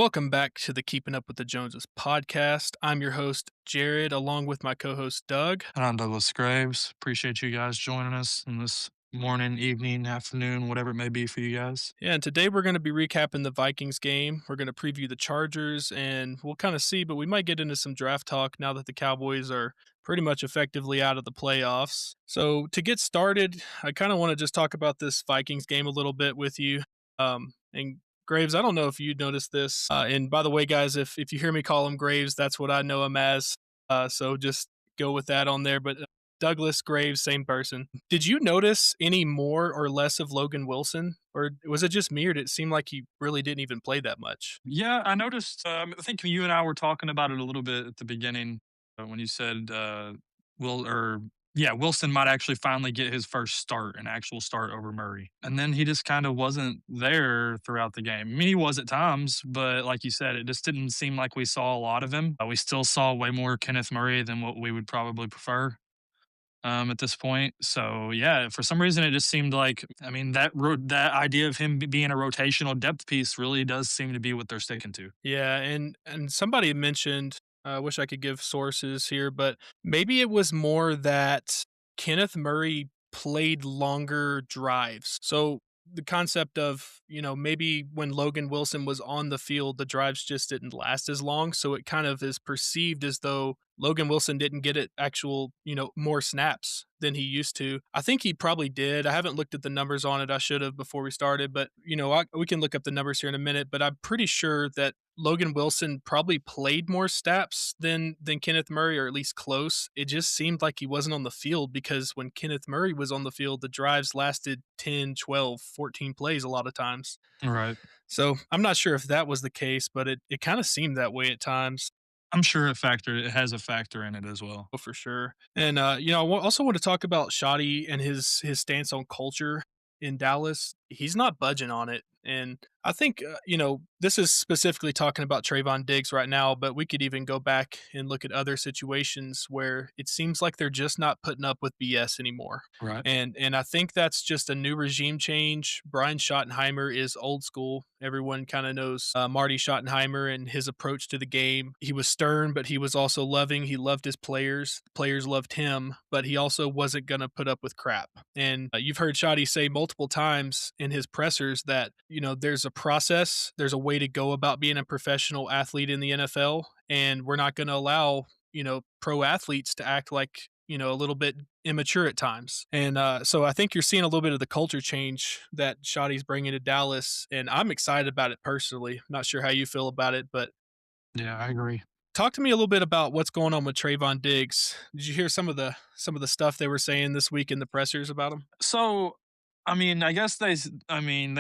Welcome back to the Keeping Up with the Joneses podcast. I'm your host, Jared, along with my co host, Doug. And I'm Douglas Graves. Appreciate you guys joining us in this morning, evening, afternoon, whatever it may be for you guys. Yeah, and today we're going to be recapping the Vikings game. We're going to preview the Chargers, and we'll kind of see, but we might get into some draft talk now that the Cowboys are pretty much effectively out of the playoffs. So, to get started, I kind of want to just talk about this Vikings game a little bit with you. And Graves, I don't know if you noticed this. And by the way, guys, if you hear me call him Graves, that's what I know him as. So just go with that on there. But Douglas Graves, same person. Did you notice any more or less of Logan Wilson, or was it just me, or did it seem like he really didn't even play that much? Yeah, I noticed. I think you and I were talking about it a little bit at the beginning when you said Will or yeah, Wilson might actually finally get his first start, an actual start over Murray, and then he just kind of wasn't there throughout the game. I mean, he was at times, but like you said, it just didn't seem like we saw a lot of him. We still saw way more Kenneth Murray than what we would probably prefer. At this point. So yeah, for some reason it just seemed like I mean that idea of him being a rotational depth piece really does seem to be what they're sticking to. Yeah, and somebody mentioned, I wish I could give sources here, but maybe it was more that Kenneth Murray played longer drives. So the concept of, maybe when Logan Wilson was on the field, the drives just didn't last as long. So it kind of is perceived as though Logan Wilson didn't get it actual, more snaps than he used to. I think he probably did. I haven't looked at the numbers on it. I should have before we started, but we can look up the numbers here in a minute. But I'm pretty sure that Logan Wilson probably played more snaps than Kenneth Murray, or at least close. It just seemed like he wasn't on the field because when Kenneth Murray was on the field, the drives lasted 10, 12, 14 plays a lot of times. Right. So I'm not sure if that was the case, but it kind of seemed that way at times. I'm sure it has a factor in it as well. Oh, for sure. And also want to talk about Shoddy and his stance on culture in Dallas. He's not budging on it, and I think this is specifically talking about Trayvon Diggs right now, but we could even go back and look at other situations where it seems like they're just not putting up with BS anymore. Right. And I think that's just a new regime change. Brian Schottenheimer is old school. Everyone kind of knows Marty Schottenheimer and his approach to the game. He was stern, but he was also loving. He loved his players. The players loved him, but he also wasn't going to put up with crap. And you've heard Shoddy say multiple times in his pressers that, there's a process, there's a way to go about being a professional athlete in the NFL, and we're not going to allow, pro athletes to act like, a little bit immature at times. And so I think you're seeing a little bit of the culture change that Shoddy's bringing to Dallas, and I'm excited about it personally. Not sure how you feel about it, but Yeah, I agree. talk to me a little bit about what's going on with Trayvon Diggs. Did you hear some of the stuff they were saying this week in the pressers about him? So, I mean, I guess they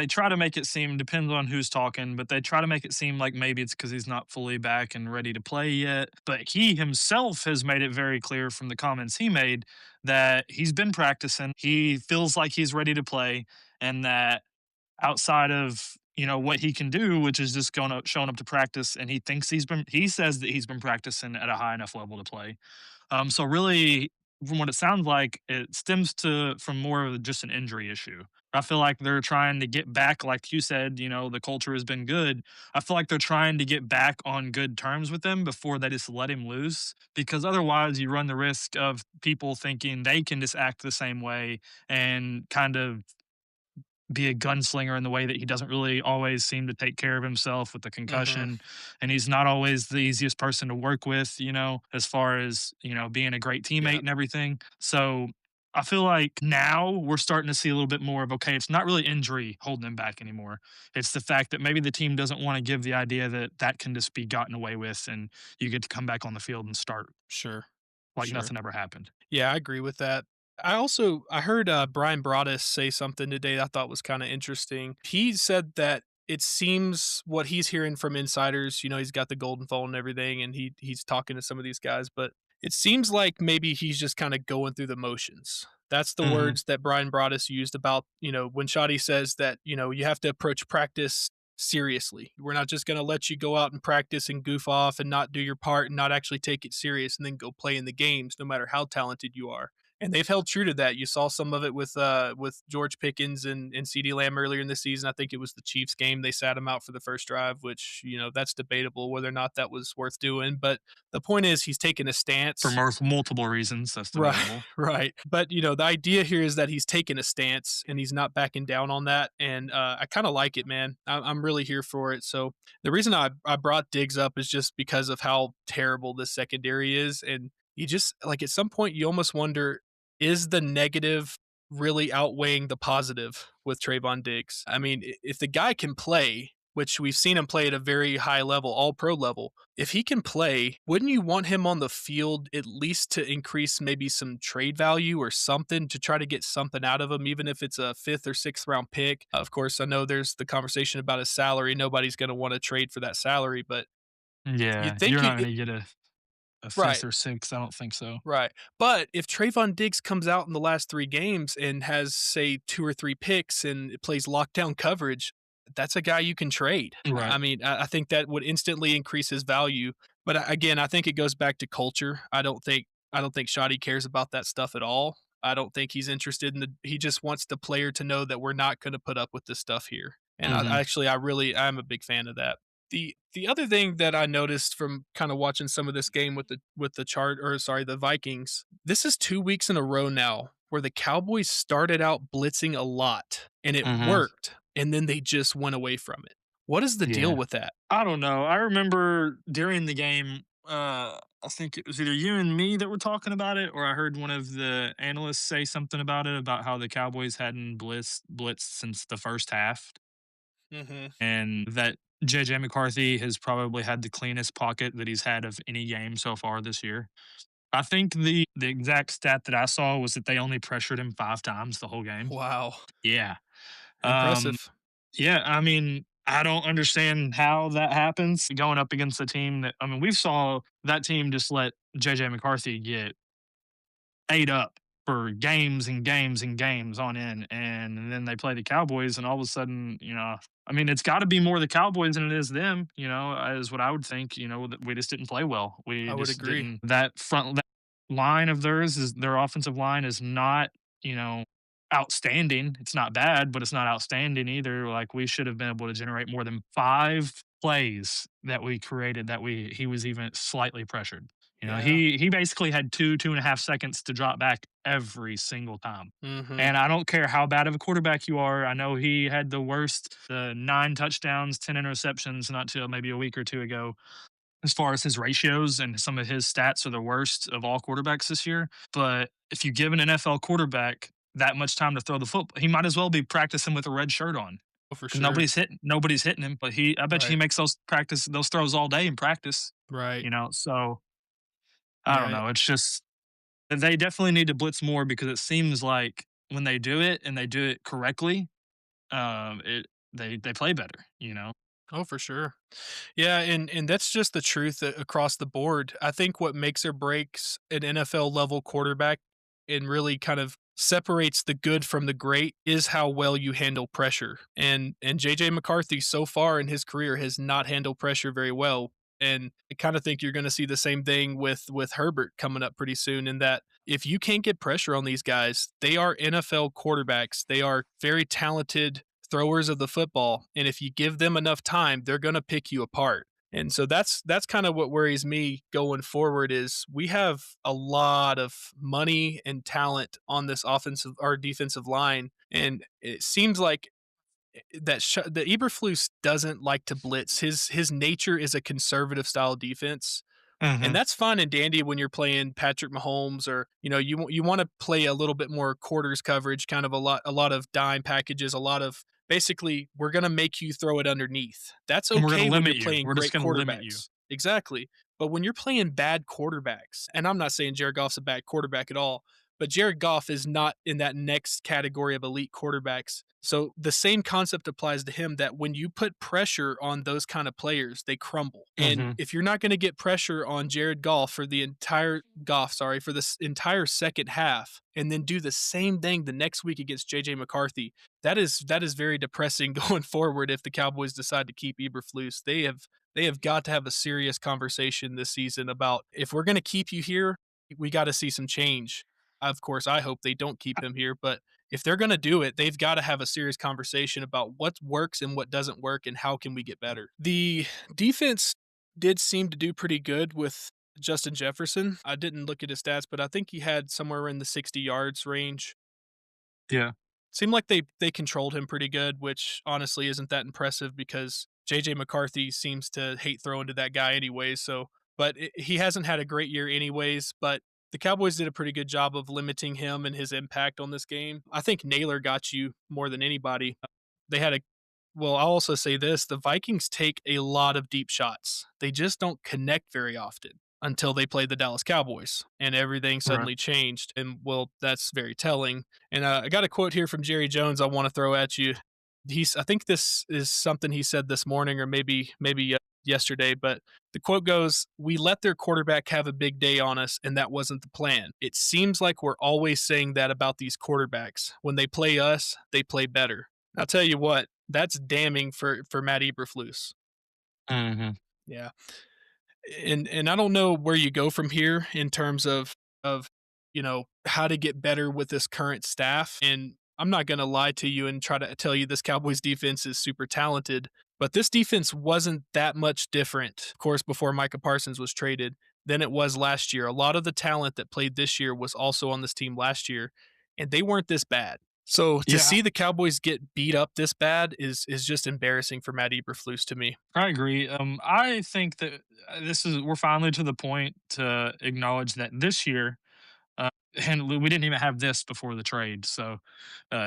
try to make it seem depends on who's talking, but they try to make it seem like maybe it's because he's not fully back and ready to play yet. But he himself has made it very clear from the comments he made that he's been practicing. He feels like he's ready to play, and that outside of what he can do, which is just going up, showing up to practice, and he says that he's been practicing at a high enough level to play. So really, from what it sounds like, it stems to from more of just an injury issue. I feel like they're trying to get back, like you said, the culture has been good. I feel like they're trying to get back on good terms with him before they just let him loose, because otherwise you run the risk of people thinking they can just act the same way and kind of be a gunslinger in the way that he doesn't really always seem to take care of himself with the Hmm. concussion. And he's not always the easiest person to work with, as far as, being a great teammate Yeah, and everything. So I feel like now we're starting to see a little bit more of okay, it's not really injury holding him back anymore. It's the fact that maybe the team doesn't want to give the idea that that can just be gotten away with and you get to come back on the field and start sure, like sure. nothing ever happened. Yeah, I agree with that. I heard Brian Broaddus say something today that I thought was kind of interesting. He said that it seems what he's hearing from insiders, he's got the golden phone and everything, and he's talking to some of these guys, but it seems like maybe he's just kind of going through the motions. That's the Hmm. words that Brian Broaddus used about, when Shoddy says that, you have to approach practice seriously. We're not just going to let you go out and practice and goof off and not do your part and not actually take it serious and then go play in the games, no matter how talented you are. And they've held true to that. You saw some of it with George Pickens and CeeDee Lamb earlier in the season. I think it was the Chiefs game. They sat him out for the first drive, which, that's debatable whether or not that was worth doing. But the point is he's taken a For stance. multiple reasons, that's Right, debatable. right. But, the idea here is that he's taking a stance and he's not backing down on that. And I kind of like it, man. I'm really here for it. So the reason I brought Diggs up is just because of how terrible this secondary is. And you just, like, at some point, you almost wonder, is the negative really outweighing the positive with Trayvon Diggs? I mean, if the guy can play, which we've seen him play at a very high level, all pro level, if he can play, wouldn't you want him on the field at least to increase maybe some trade value or something to try to get something out of him, even if it's a fifth or sixth round pick? Of course, I know there's the conversation about his salary. Nobody's going to want to trade for that salary, but Yeah, you'd you're think not you, gonna get a right. 5th or 6th, I don't think so. Right. But if Trayvon Diggs comes out in the last 3 games and has, say, 2 or 3 picks and plays lockdown coverage, that's a guy you can trade. I Right. mean, I think that would instantly increase his value. But again, I think it goes back to culture. I don't think Shoddy cares about that stuff at all. I don't think he's interested in he just wants the player to know that we're not gonna put up with this stuff here. And Mhm, I'm a big fan of that. The other thing that I noticed from kind of watching some of this game the Vikings, this is 2 weeks in a row now where the Cowboys started out blitzing a lot and it mhm. worked, and then they just went away from it. What is the deal Yeah. with that? I don't know. I remember during the game, I think it was either you and me that were talking about it, or I heard one of the analysts say something about it, about how the Cowboys hadn't blitzed since the first half, Mhm. and that JJ McCarthy has probably had the cleanest pocket that he's had of any game so far this year. I think the exact stat that I saw was that they only pressured him 5 times the whole game. Wow. Yeah. Um, Impressive. yeah, I mean, I don't understand how that happens going up against a team that, I mean, we saw that team just let JJ McCarthy get ate up for games and games and games on end. And then they play the Cowboys, and all of a sudden, I mean, it's got to be more the Cowboys than it is them, is what I would think. That we just didn't play well. We I would just agree. didn't. That line of theirs is their offensive line is not, you know, outstanding. It's not bad, but it's not outstanding either. Like, we should have been able to generate more than 5 plays that we created that he was even slightly pressured. Yeah. He basically had 2.5 seconds to drop back every single time. Mhm. And I don't care how bad of a quarterback you are. I know he had the 9 touchdowns, 10 interceptions, not too maybe a week or two ago. As far as his ratios and some of his stats are the worst of all quarterbacks this year. But if you give an NFL quarterback that much time to throw the football, he might as well be practicing with a red shirt on, Oh, for because sure. nobody's hitting him. But I bet you he Right. makes those throws all day in practice. Right. So I don't Yeah. know. It's just they definitely need to blitz more, because it seems like when they do it and they do it correctly, they play better. Oh, for sure. Yeah, and that's just the truth across the board. I think what makes or breaks an NFL level quarterback and really kind of separates the good from the great is how well you handle pressure. And JJ McCarthy so far in his career has not handled pressure very well. And I kind of think you're going to see the same thing with Herbert coming up pretty soon, in that if you can't get pressure on these guys, they are NFL quarterbacks. They are very talented throwers of the football, and if you give them enough time, they're going to pick you apart. And so that's kind of what worries me going forward is we have a lot of money and talent on this offensive or defensive line, and it seems like that Eberflus doesn't like to blitz. His nature is a conservative style defense, and Mhm. that's fine and dandy when you're playing Patrick Mahomes, or you want to play a little bit more quarters coverage, kind of a lot of dime packages, a lot of basically we're going to make you throw it underneath. That's And we're gonna okay when you're limit you. playing We're just great gonna limit you. quarterbacks. Exactly. But when you're playing bad quarterbacks, and I'm not saying Jared Goff's a bad quarterback at all, but Jared Goff is not in that next category of elite quarterbacks. So the same concept applies to him, that when you put pressure on those kind of players, they crumble. And Mhm. if you're not going to get pressure on Jared Goff for the entire Goff, sorry, for this entire second half, and then do the same thing the next week against JJ McCarthy, that is very depressing going forward if the Cowboys decide to keep Eberflus. They have got to have a serious conversation this season about, if we're going to keep you here, we got to see some change. of course, I hope they don't keep him here, but if they're gonna do it, they've gotta have a serious conversation about what works and what doesn't work and how can we get better. The defense did seem to do pretty good with Justin Jefferson. I didn't look at his stats, but I think he had somewhere in the 60 yards range. Yeah. Seemed like they controlled him pretty good, which honestly isn't that impressive because JJ McCarthy seems to hate throwing to that guy anyways. So, but he hasn't had a great year anyways. But the Cowboys did a pretty good job of limiting him and his impact on this game. I think Naylor got you more than anybody. They had a well, I'll also say this, the Vikings take a lot of deep shots. They just don't connect very often until they played the Dallas Cowboys and everything Right. suddenly changed. And well, that's very telling. And I got a quote here from Jerry Jones I want to throw at you. I think this is something he said this morning or maybe yesterday, but the quote goes, "We let their quarterback have a big day on us, and that wasn't the plan. It seems like we're always saying that about these quarterbacks. When they play us, they play better." I'll tell you what, that's damning for Matt Eberflus. Mhm. Yeah. And I don't know where you go from here in terms of how to get better with this current staff. And I'm not going to lie to you and try to tell you this Cowboys defense is super talented, but this defense wasn't that much different, of course, before Micah Parsons was traded than it was last year. A lot of the talent that played this year was also on this team last year, and they weren't this bad. So to Yeah, see the Cowboys get beat up this bad is just embarrassing for Matt Eberflus to me. I agree. I think that this is we're finally to the point to acknowledge that this year, uh, and we didn't even have this before the trade. So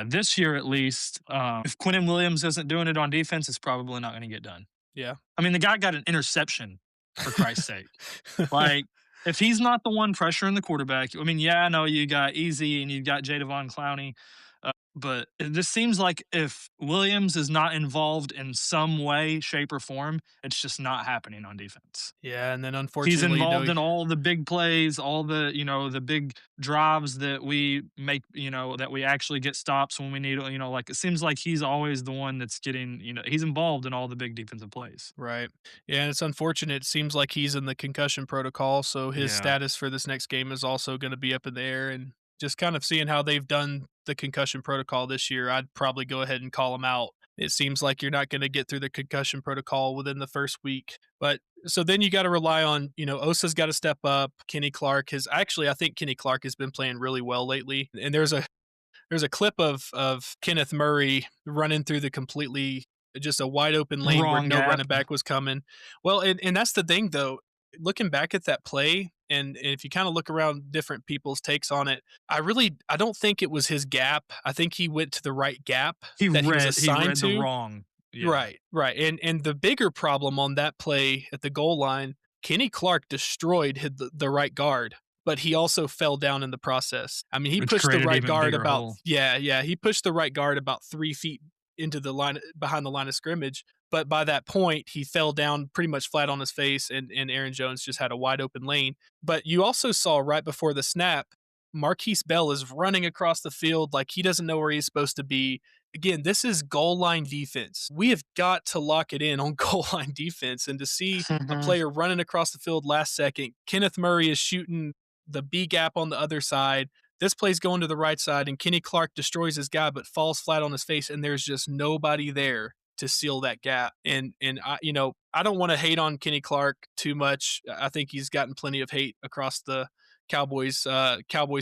this year, at least, if Quentin Williams isn't doing it on defense, it's probably not going to get done. Yeah. I mean, the guy got an interception for Christ's sake. Like, if he's not the one pressuring the quarterback, I mean, yeah, I know you got Easy and you got Jadavon Clowney, but this seems like if Williams is not involved in some way, shape, or form, it's just not happening on defense. Yeah, and then He's unfortunately, involved in all the big plays, all the the big drives that we make, that we actually get stops when we need. Like it seems like he's always the one that's getting. He's involved in all the big defensive plays. right. Yeah, and it's unfortunate. It seems like he's in the concussion protocol, so his Yeah. status for this next game is also going to be up in the air. And just kind of seeing how they've done the concussion protocol this year, I'd probably go ahead and call him out. It seems like you're not going to get through the concussion protocol within the first week. But so then you got to rely on, Osa's got to step up. Kenny Clark has actually, I think Kenny Clark has been playing really well lately. And there's a clip of Kenneth Murray running through the completely just a wide open lane where Wrong no gap. running back was coming. Well, and that's the thing though. Looking back at that play, and if you kind of look around different people's takes on it, I don't think it was his gap. I think he went to the right gap He that he was read he assigned read the to. wrong. Yeah. Right, right, and the bigger problem on that play at the goal line, Kenny Clark destroyed the right guard, but he also fell down in the process. I mean, he Which pushed the created right even guard bigger about hole. yeah, he pushed the right guard about 3 feet into the line behind the line of scrimmage, but by that point, he fell down pretty much flat on his face, and Aaron Jones just had a wide open lane. But you also saw right before the snap, Marquise Bell is running across the field like he doesn't know where he's supposed to be. Again, this is goal line defense. We have got to lock it in on goal line defense. And to see a Mhm. player running across the field last second, Kenneth Murray is shooting the B gap on the other side. This play's going to the right side, and Kenny Clark destroys his guy, but falls flat on his face, and there's just nobody there to seal that gap. And I don't want to hate on Kenny Clark too much. I think he's gotten plenty of hate across the Cowboys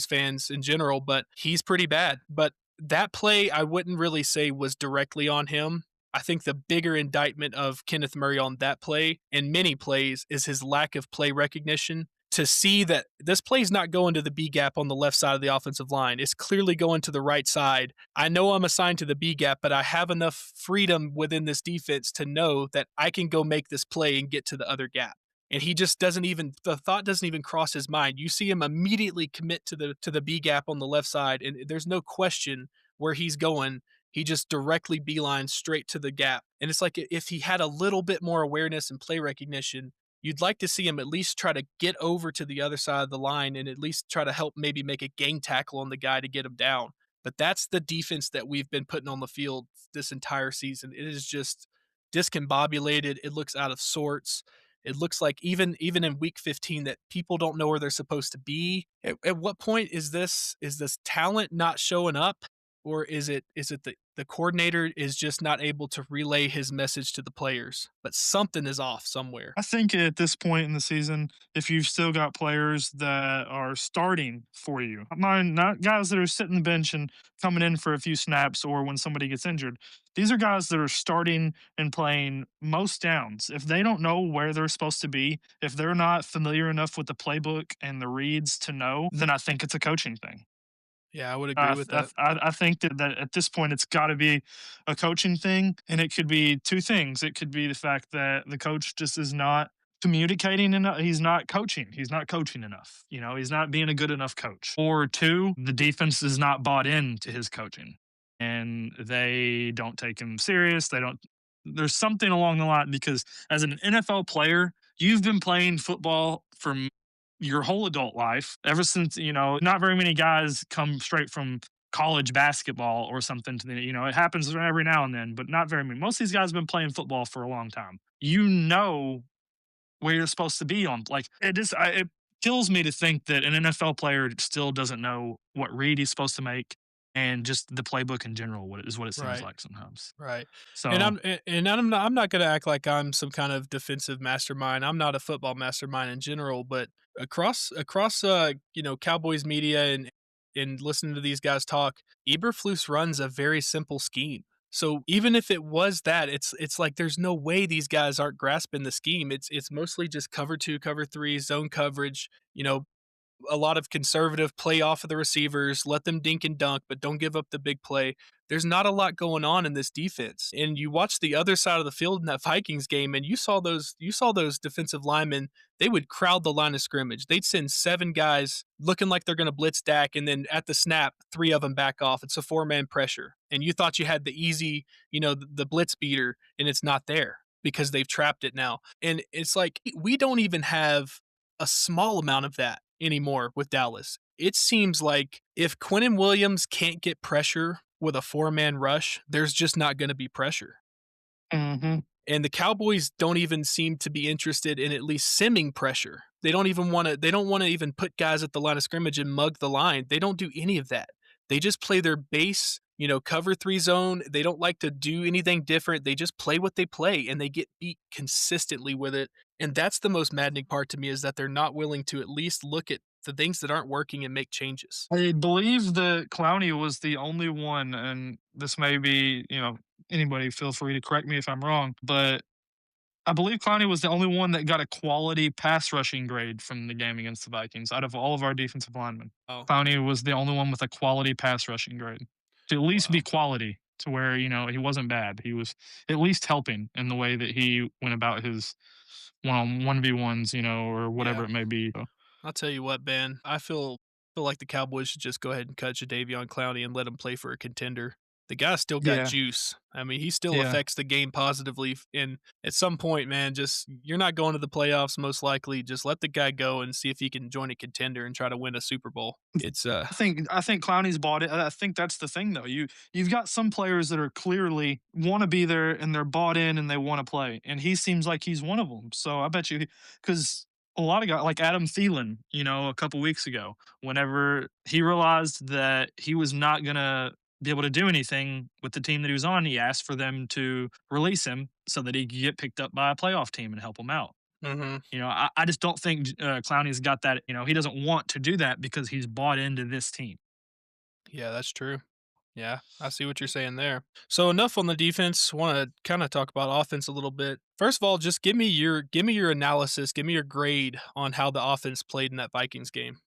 fans in general, but he's pretty bad. But that play, I wouldn't really say was directly on him. I think the bigger indictment of Kenneth Murray on that play and many plays is his lack of play recognition. To see that this play's not going to the B gap on the left side of the offensive line, it's clearly going to the right side. I know I'm assigned to the B gap, but I have enough freedom within this defense to know that I can go make this play and get to the other gap. And he just doesn't even the thought doesn't even cross his mind. You see him immediately commit to the B gap on the left side, and there's no question where he's going. He just directly beelines straight to the gap. And it's like if he had a little bit more awareness and play recognition, you'd like to see him at least try to get over to the other side of the line and at least try to help maybe make a gang tackle on the guy to get him down. But that's the defense that we've been putting on the field this entire season. It is just discombobulated. It looks out of sorts. It looks like even in week 15 that people don't know where they're supposed to be. At what point is this talent not showing up, or is it the coordinator is just not able to relay his message to the players? But something is off somewhere. I think at this point in the season, if you've still got players that are starting for you, mind not guys that are sitting the bench and coming in for a few snaps or when somebody gets injured. These are guys that are starting and playing most downs. If they don't know where they're supposed to be, if they're not familiar enough with the playbook and the reads to know, then I think it's a coaching thing. Yeah, I would agree with that. I think that at this point it's got to be a coaching thing, and it could be two things. It could be the fact that the coach just is not communicating enough. He's not coaching. He's not coaching enough. You know, he's not being a good enough coach. Or two, the defense is not bought into his coaching, and they don't take him serious. They don't. There's something along the line because as an NFL player, you've been playing football for your whole adult life, ever since, not very many guys come straight from college basketball or something to it happens every now and then, but not very many. Most of these guys have been playing football for a long time. You know where you're supposed to be on, like, it kills me to think that an NFL player still doesn't know what read he's supposed to make and just the playbook in general, what it seems Right. like sometimes. Right. And So, I'm not gonna act like I'm some kind of defensive mastermind. I'm not a football mastermind in general, but across Cowboys media and listening to these guys talk, Eberflus runs a very simple scheme. So even if it was that, it's like there's no way these guys aren't grasping the scheme. It's mostly just cover two, cover three, zone coverage, a lot of conservative play off of the receivers, let them dink and dunk, but don't give up the big play. There's not a lot going on in this defense. And you watch the other side of the field in that Vikings game, and you saw those defensive linemen, they would crowd the line of scrimmage. They'd send seven guys looking like they're going to blitz Dak, and then at the snap, three of them back off. It's a four-man pressure. And you thought you had the easy, the blitz beater, and it's not there because they've trapped it now. And it's like we don't even have a small amount of that anymore with Dallas. It seems like if Quinnen Williams can't get pressure with a four-man rush, there's just not going to be pressure. mhm. And the Cowboys don't even seem to be interested in at least simming pressure. They don't want to even put guys at the line of scrimmage and mug the line. They don't do any of that. They just play their base, cover three zone. They don't like to do anything different. They just play what they play and they get beat consistently with it. And that's the most maddening part to me is that they're not willing to at least look at the things that aren't working and make changes. I believe that Clowney was the only one, and this may be, anybody feel free to correct me if I'm wrong, but I believe Clowney was the only one that got a quality pass rushing grade from the game against the Vikings out of all of our defensive linemen. Oh, Clowney was the only one with a quality pass rushing grade to at least be wow. quality to where, he wasn't bad. He was at least helping in the way that he went about his one v ones, or whatever Yeah. it may be. So, I'll tell you what, Ben. I feel like the Cowboys should just go ahead and cut Jadeveon Clowney and let him play for a contender. The guy's still got yeah, juice. I mean, he still yeah. affects the game positively. And at some point, man, just you're not going to the playoffs most likely. Just let the guy go and see if he can join a contender and try to win a Super Bowl. It's I think Clowney's bought it. I think that's the thing though. You've got some players that are clearly want to be there and they're bought in and they want to play. And he seems like he's one of them. So I bet you because a lot of guys like Adam Thielen, a couple weeks ago, whenever he realized that he was not gonna be able to do anything with the team that he was on, he asked for them to release him so that he could get picked up by a playoff team and help him out. mhm. I just don't think Clowney's got that. He doesn't want to do that because he's bought into this team. Yeah, that's true. Yeah, I see what you're saying there. So enough on the defense. Want to kind of talk about offense a little bit. First of all, just give me your analysis, give me your grade on how the offense played in that Vikings game.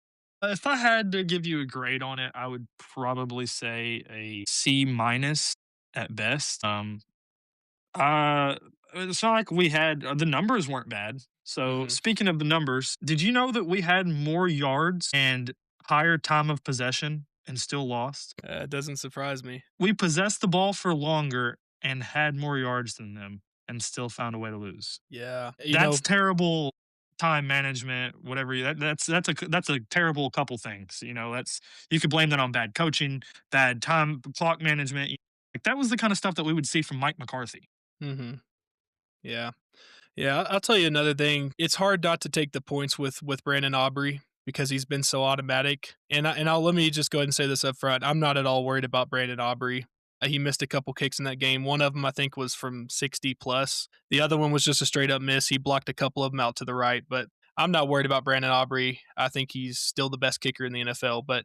If I had to give you a grade on it, I would probably say a C minus at best. Uh, it's not like we had the numbers weren't bad. So Mhm. speaking of the numbers, did you know that we had more yards and higher time of possession and still lost? It doesn't surprise me. We possessed the ball for longer and had more yards than them and still found a way to lose. Yeah. That's terrible time management, whatever that's a terrible couple things. That's you could blame that on bad coaching, bad time clock management. Like that was the kind of stuff that we would see from Mike McCarthy. Mhm. Yeah. Yeah, I'll tell you another thing. It's hard not to take the points with Brandon Aubrey because he's been so automatic. And I'll let me just go ahead and say this up front. I'm not at all worried about Brandon Aubrey. He missed a couple kicks in that game. One of them I think was from 60 plus. The other one was just a straight up miss. He blocked a couple of them out to the right, but I'm not worried about Brandon Aubrey. I think he's still the best kicker in the NFL, but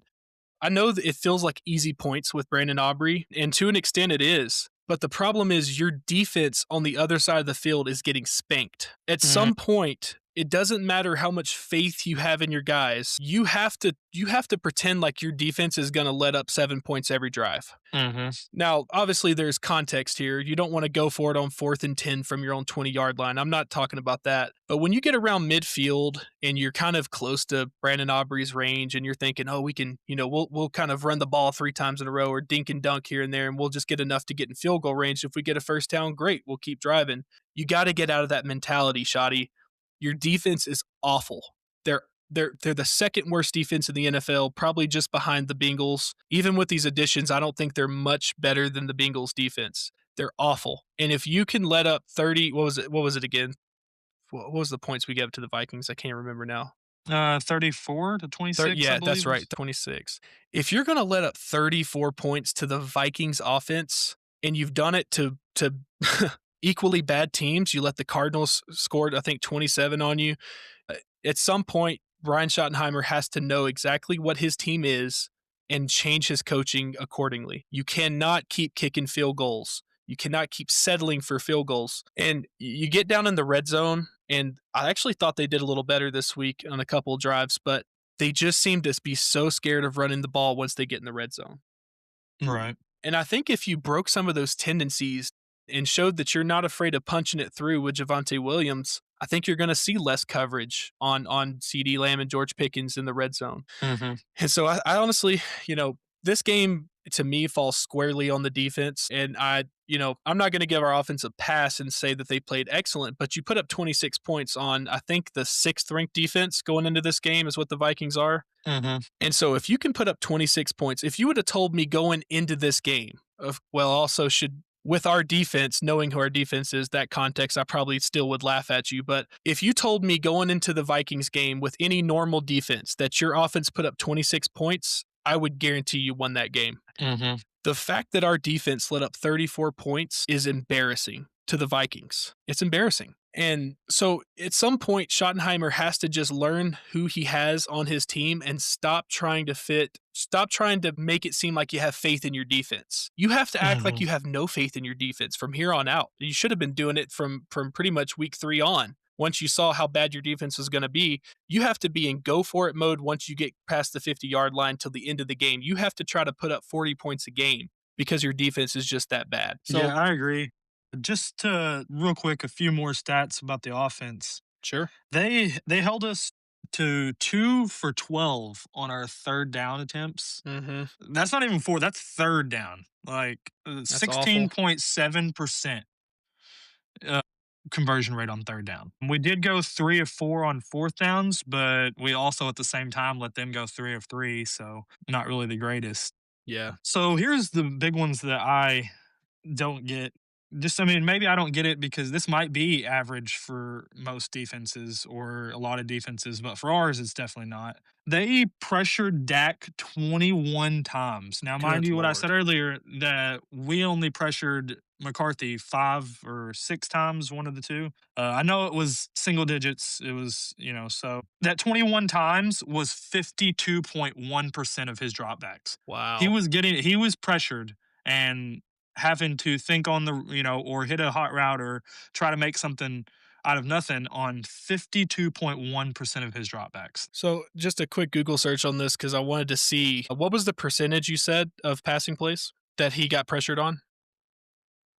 I know that it feels like easy points with Brandon Aubrey, and to an extent it is. But the problem is your defense on the other side of the field is getting spanked. At Mhm, some point, it doesn't matter how much faith you have in your guys. You have to pretend like your defense is going to let up 7 points every drive. mhm, Now, obviously, there's context here. You don't want to go for it on 4th and 10 from your own 20-yard line. I'm not talking about that. But when you get around midfield and you're kind of close to Brandon Aubrey's range and you're thinking, oh, we can, we'll kind of run the ball 3 times in a row or dink and dunk here and there, and we'll just get enough to get in field goal range. If we get a first down, great. We'll keep driving. You got to get out of that mentality, Shoddy. Your defense is awful. They're the second worst defense in the NFL, probably just behind the Bengals. Even with these additions, I don't think they're much better than the Bengals defense. They're awful. And if you can let up 30, what was it? What was it again? What was the points we gave to the Vikings? I can't remember now. 34 to 26, I Yeah, that's believe. right, 26. If you're going to let up 34 points to the Vikings offense and you've done it to equally bad teams, you let the Cardinals scored I think 27 on you. uh, at some point Brian Schottenheimer has to know exactly what his team is and change his coaching accordingly. You cannot keep kicking field goals. You cannot keep settling for field goals. And you get down in the red zone, and I actually thought they did a little better this week on a couple of drives, but they just seem to be so scared of running the ball once they get in the red zone. Right. And I think if you broke some of those tendencies and showed that you're not afraid of punching it through with Javonte Williams, I think you're going to see less coverage on CD Lamb and George Pickens in the red zone. Mhm, And so I honestly, this game to me falls squarely on the defense. And I'm not going to give our offense a pass and say that they played excellent, but you put up 26 points on, I think, the sixth ranked defense going into this game is what the Vikings are. mhm, And so if you can put up 26 points, if you would have told me going into this game also should with our defense, knowing who our defense is, that context, I probably still would laugh at you. But if you told me going into the Vikings game with any normal defense that your offense put up 26 points, I would guarantee you won that game. mhm. The fact that our defense let up 34 points is embarrassing to the Vikings. It's embarrassing. And so at some point, Schottenheimer has to just learn who he has on his team and stop trying to make it seem like you have faith in your defense. You have to act like Mhm. you have no faith in your defense from here on out. You should have been doing it from pretty much week 3 on. Once you saw how bad your defense was going to be, you have to be in go for it mode once you get past the 50-yard line till the end of the game. You have to try to put up 40 points a game because your defense is just that bad. So, Yeah, I agree. Just to real quick, a few more stats about the offense. sure. They held us to 2 for 12 on our third down attempts. Mhm. That's not even 4, that's third down. Like, That's awful. 16.7%, uh, conversion rate on third down. We did go 3 of 4 on fourth downs, but we also at the same time let them go 3 of 3, so not really the greatest. Yeah. So here's the big ones that I don't get. Just, I mean, maybe I don't get it because this might be average for most defenses or a lot of defenses, but for ours, it's definitely not. They pressured Dak 21 times. Now, mind Good you, what I said lord. earlier, that we only pressured McCarthy 5 or 6 times, one of the two. I know it was single digits. It was, so that 21 times was 52.1% of his dropbacks. Wow. He was pressured and having to think on the or hit a hot route or try to make something out of nothing on 52.1% of his dropbacks. So, just a quick Google search on this because I wanted to see what was the percentage you said of passing plays that he got pressured on?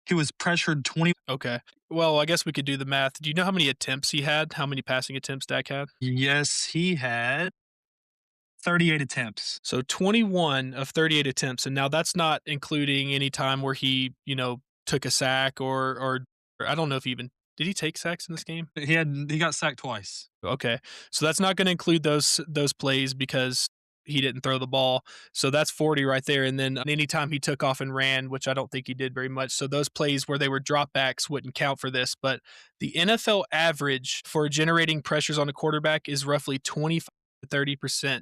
He was pressured 20. Okay. Well, I guess we could do the math. Do you know how many attempts he had? How many passing attempts Dak had? Yes, he had 38 attempts. So 21 of 38 attempts, and now that's not including any time where he, took a sack or I don't know if he even did he take sacks in this game? He got sacked twice. Okay. So that's not gonna include those plays because he didn't throw the ball. So that's 40 right there. And then anytime he took off and ran, which I don't think he did very much. So those plays where they were dropbacks wouldn't count for this. But the NFL average for generating pressures on a quarterback is roughly 25 to 30%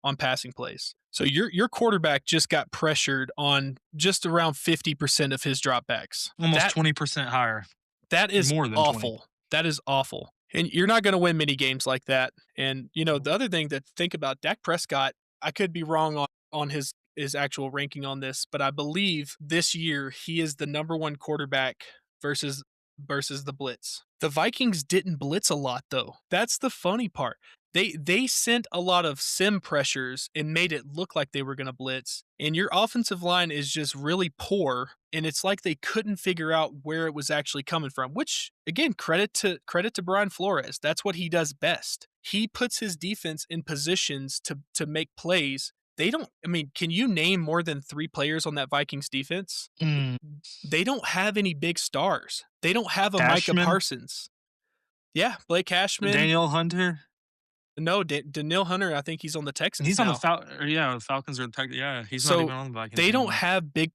on passing plays. So your quarterback just got pressured on just around 50% of his dropbacks. Almost That 20% higher, that is more than 20. awful. That is awful. And you're not going to win many games like that. And the other thing to think about, Dak Prescott, I could be wrong on his actual ranking on this, but I believe this year he is the number one quarterback versus versus the blitz. The Vikings didn't blitz a lot though. That's the funny part. They sent a lot of sim pressures and made it look like they were going to blitz. And your offensive line is just really poor, and it's like they couldn't figure out where it was actually coming from. Which again, credit to Brian Flores. That's what he does best. He puts his defense in positions to make plays. They don't. I mean, can you name more than 3 players on that Vikings defense? Mm, They don't have any big stars. They don't have a Micah Cashman, Parsons. Yeah, Blake Cashman. Daniel Hunter. No, Daniil Hunter, I think he's on the Texans He's on the now. yeah, the Falcons are yeah, he's not even So, on the Vikings they don't anymore. have big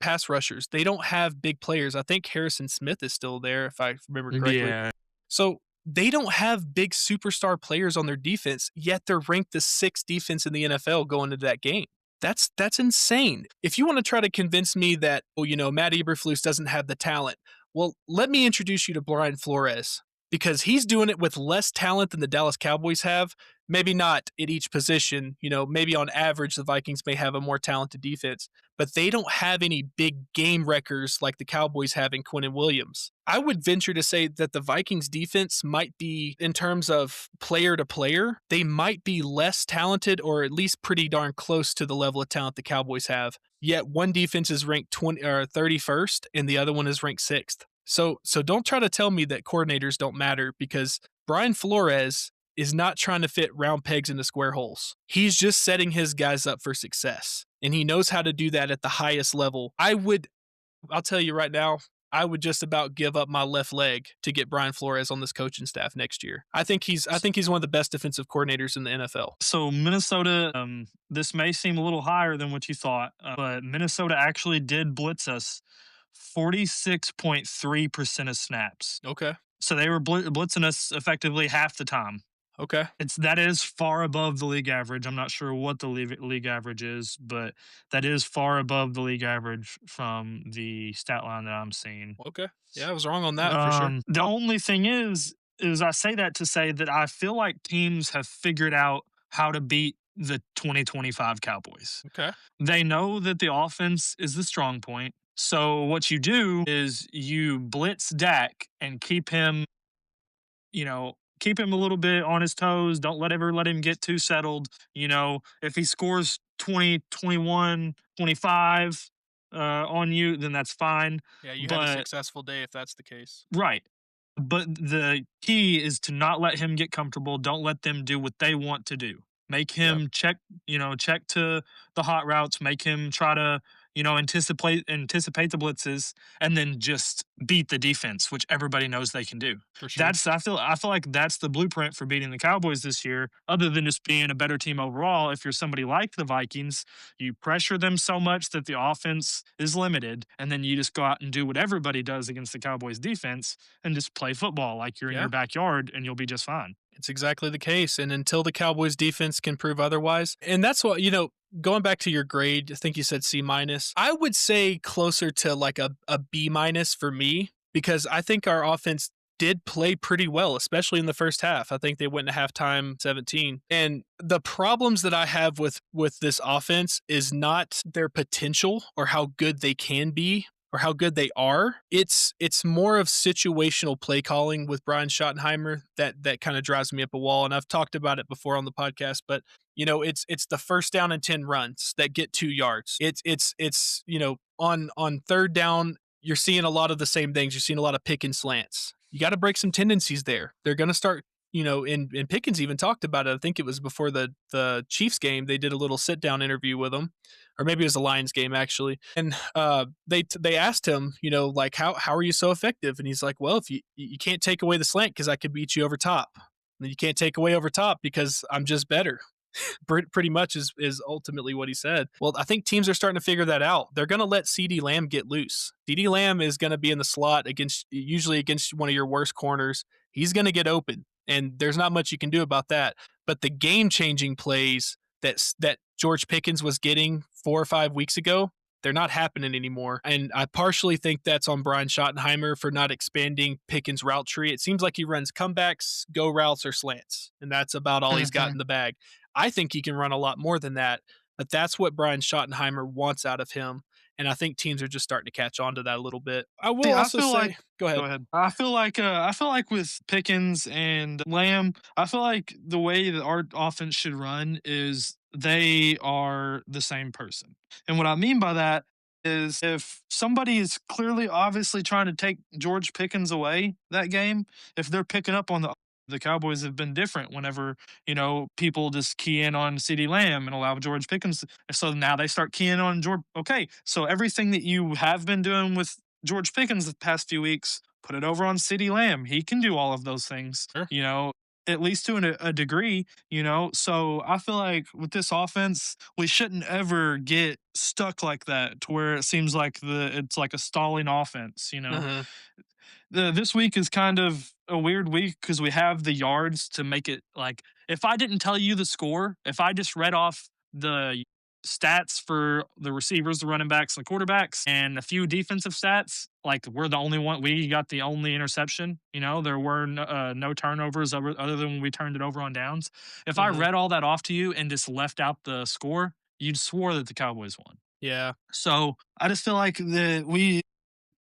pass rushers. They don't have big players. I think Harrison Smith is still there, if I remember correctly. Yeah. So, they don't have big superstar players on their defense, yet they're ranked the 6th defense in the NFL going into that game. That's insane. If you wanna try to convince me that, "Oh, Matt Eberflus doesn't have the talent," well, let me introduce you to Brian Flores, because he's doing it with less talent than the Dallas Cowboys have. Maybe not at each position, maybe on average, the Vikings may have a more talented defense, but they don't have any big game wreckers like the Cowboys have in Quinnen Williams. I would venture to say that the Vikings defense might be, in terms of player to player, they might be less talented or at least pretty darn close to the level of talent the Cowboys have. Yet one defense is ranked 20 or 31st and the other one is ranked 6th. So don't try to tell me that coordinators don't matter, because Brian Flores is not trying to fit round pegs into square holes. He's just setting his guys up for success. And he knows how to do that at the highest level. I'll tell you right now, I would just about give up my left leg to get Brian Flores on this coaching staff next year. I think he's one of the best defensive coordinators in the NFL. So Minnesota, this may seem a little higher than what you thought, but Minnesota actually did blitz us 46.3% of snaps. Okay. So they were blitzing us effectively half the time. Okay. That is far above the league average. I'm not sure what the league average is, but that is far above the league average from the stat line that I'm seeing. Okay. Yeah, I was wrong on that for sure. The only thing is I say that to say that I feel like teams have figured out how to beat the 2025 Cowboys. Okay. They know that the offense is the strong point. So what you do is you blitz Dak and keep him a little bit on his toes. Don't let him get too settled. If he scores 20, 21, 25 on you, then that's fine. Yeah, you had a But successful day if that's the case. right. But the key is to not let him get comfortable. Don't let them do what they want to do. Make Yep, him check to the hot routes, make him try to, anticipate the blitzes and then just beat the defense, which everybody knows they can do. for sure. I feel like that's the blueprint for beating the Cowboys this year, other than just being a better team overall. If you're somebody like the Vikings, you pressure them so much that the offense is limited, and then you just go out and do what everybody does against the Cowboys defense and just play football like you're in Yeah. your backyard and you'll be just fine. It's exactly the case. And until the Cowboys defense can prove otherwise, and that's what, going back to your grade, I think you said C minus. I would say closer to like a B minus for me, because I think our offense did play pretty well, especially in the first half. I think they went into halftime 17. And the problems that I have with this offense is not their potential or how good they can be or how good they are. It's more of situational play calling with Brian Schottenheimer that kind of drives me up a wall. And I've talked about it before on the podcast, but it's the first down and 10 runs that get 2 yards. It's on third down, you're seeing a lot of the same things. You're seeing a lot of pick and slants. You got to break some tendencies there. They're going to start, and Pickens even talked about it. I think it was before the Chiefs game. They did a little sit down interview with him, or maybe it was a Lions game actually. And they asked him, like how are you so effective? And he's like, well, if you can't take away the slant because I could beat you over top. And you can't take away over top because I'm just better. Pretty much is ultimately what he said. Well, I think teams are starting to figure that out. They're going to let CD Lamb get loose. CD Lamb is going to be in the slot against usually against one of your worst corners. He's going to get open, and there's not much you can do about that. But the game-changing plays that George Pickens was getting 4 or 5 weeks ago, they're not happening anymore. And I partially think that's on Brian Schottenheimer for not expanding Pickens' route tree. It seems like he runs comebacks, go routes, or slants, and that's about all he's got Mhm. in the bag. I think he can run a lot more than that, but that's what Brian Schottenheimer wants out of him. And I think teams are just starting to catch on to that a little bit. I will See, I also feel like say, go go ahead. ahead. I feel like with Pickens and Lamb, I feel like the way that our offense should run is they are the same person. And what I mean by that is if somebody is clearly obviously trying to take George Pickens away that game, if they're picking up on the Cowboys have been different whenever, people just key in on CeeDee Lamb and allow George Pickens. So now they start keying on George. Okay, so everything that you have been doing with George Pickens the past few weeks, put it over on CeeDee Lamb. He can do all of those things, Sure. at least to a degree. So I feel like with this offense, we shouldn't ever get stuck like that to where it seems like it's like a stalling offense. Uh-huh. This week is kind of a weird week because we have the yards to make it like if I didn't tell you the score, if I just read off the stats for the receivers, the running backs, and the quarterbacks, and a few defensive stats, like we're the only one, we got the only interception. There were no turnovers other than when we turned it over on downs. If I Uh-huh. read all that off to you and just left out the score, you'd swore that the Cowboys won. Yeah. So I just feel like that we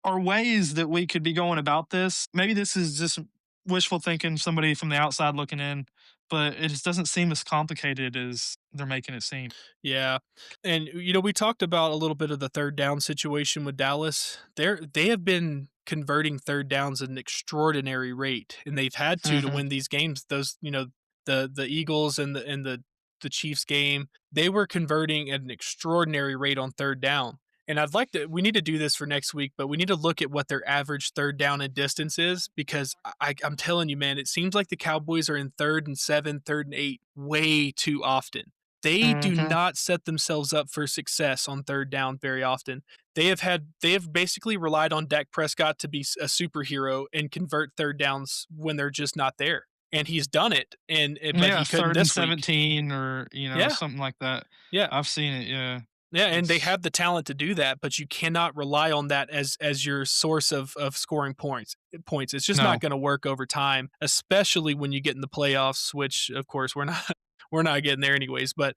are ways that we could be going about this. Maybe this is just wishful thinking, somebody from the outside looking in, but it just doesn't seem as complicated as they're making it seem. Yeah. And we talked about a little bit of the third down situation with Dallas. They have been converting third downs at an extraordinary rate, and they've had to Mhm. win these games. Those, the Eagles and the Chiefs game, they were converting at an extraordinary rate on third down. And we need to do this for next week, but we need to look at what their average third down and distance is because I'm telling you, man, it seems like the Cowboys are in 3rd and 7, 3rd and 8 way too often. They do Mhm. not set themselves up for success on third down very often. They have basically relied on Dak Prescott to be a superhero and convert third downs when they're just not there. And he's done it, but Yeah, he couldn't 3rd and this week. 17 or, Yeah, something like that. yeah. I've seen it, yeah. Yeah, and they It's have the talent to do that, but you cannot rely on that as your source of scoring points. It's just not no, gonna work over time, especially when you get in the playoffs, which of course we're not we're not getting there anyways, but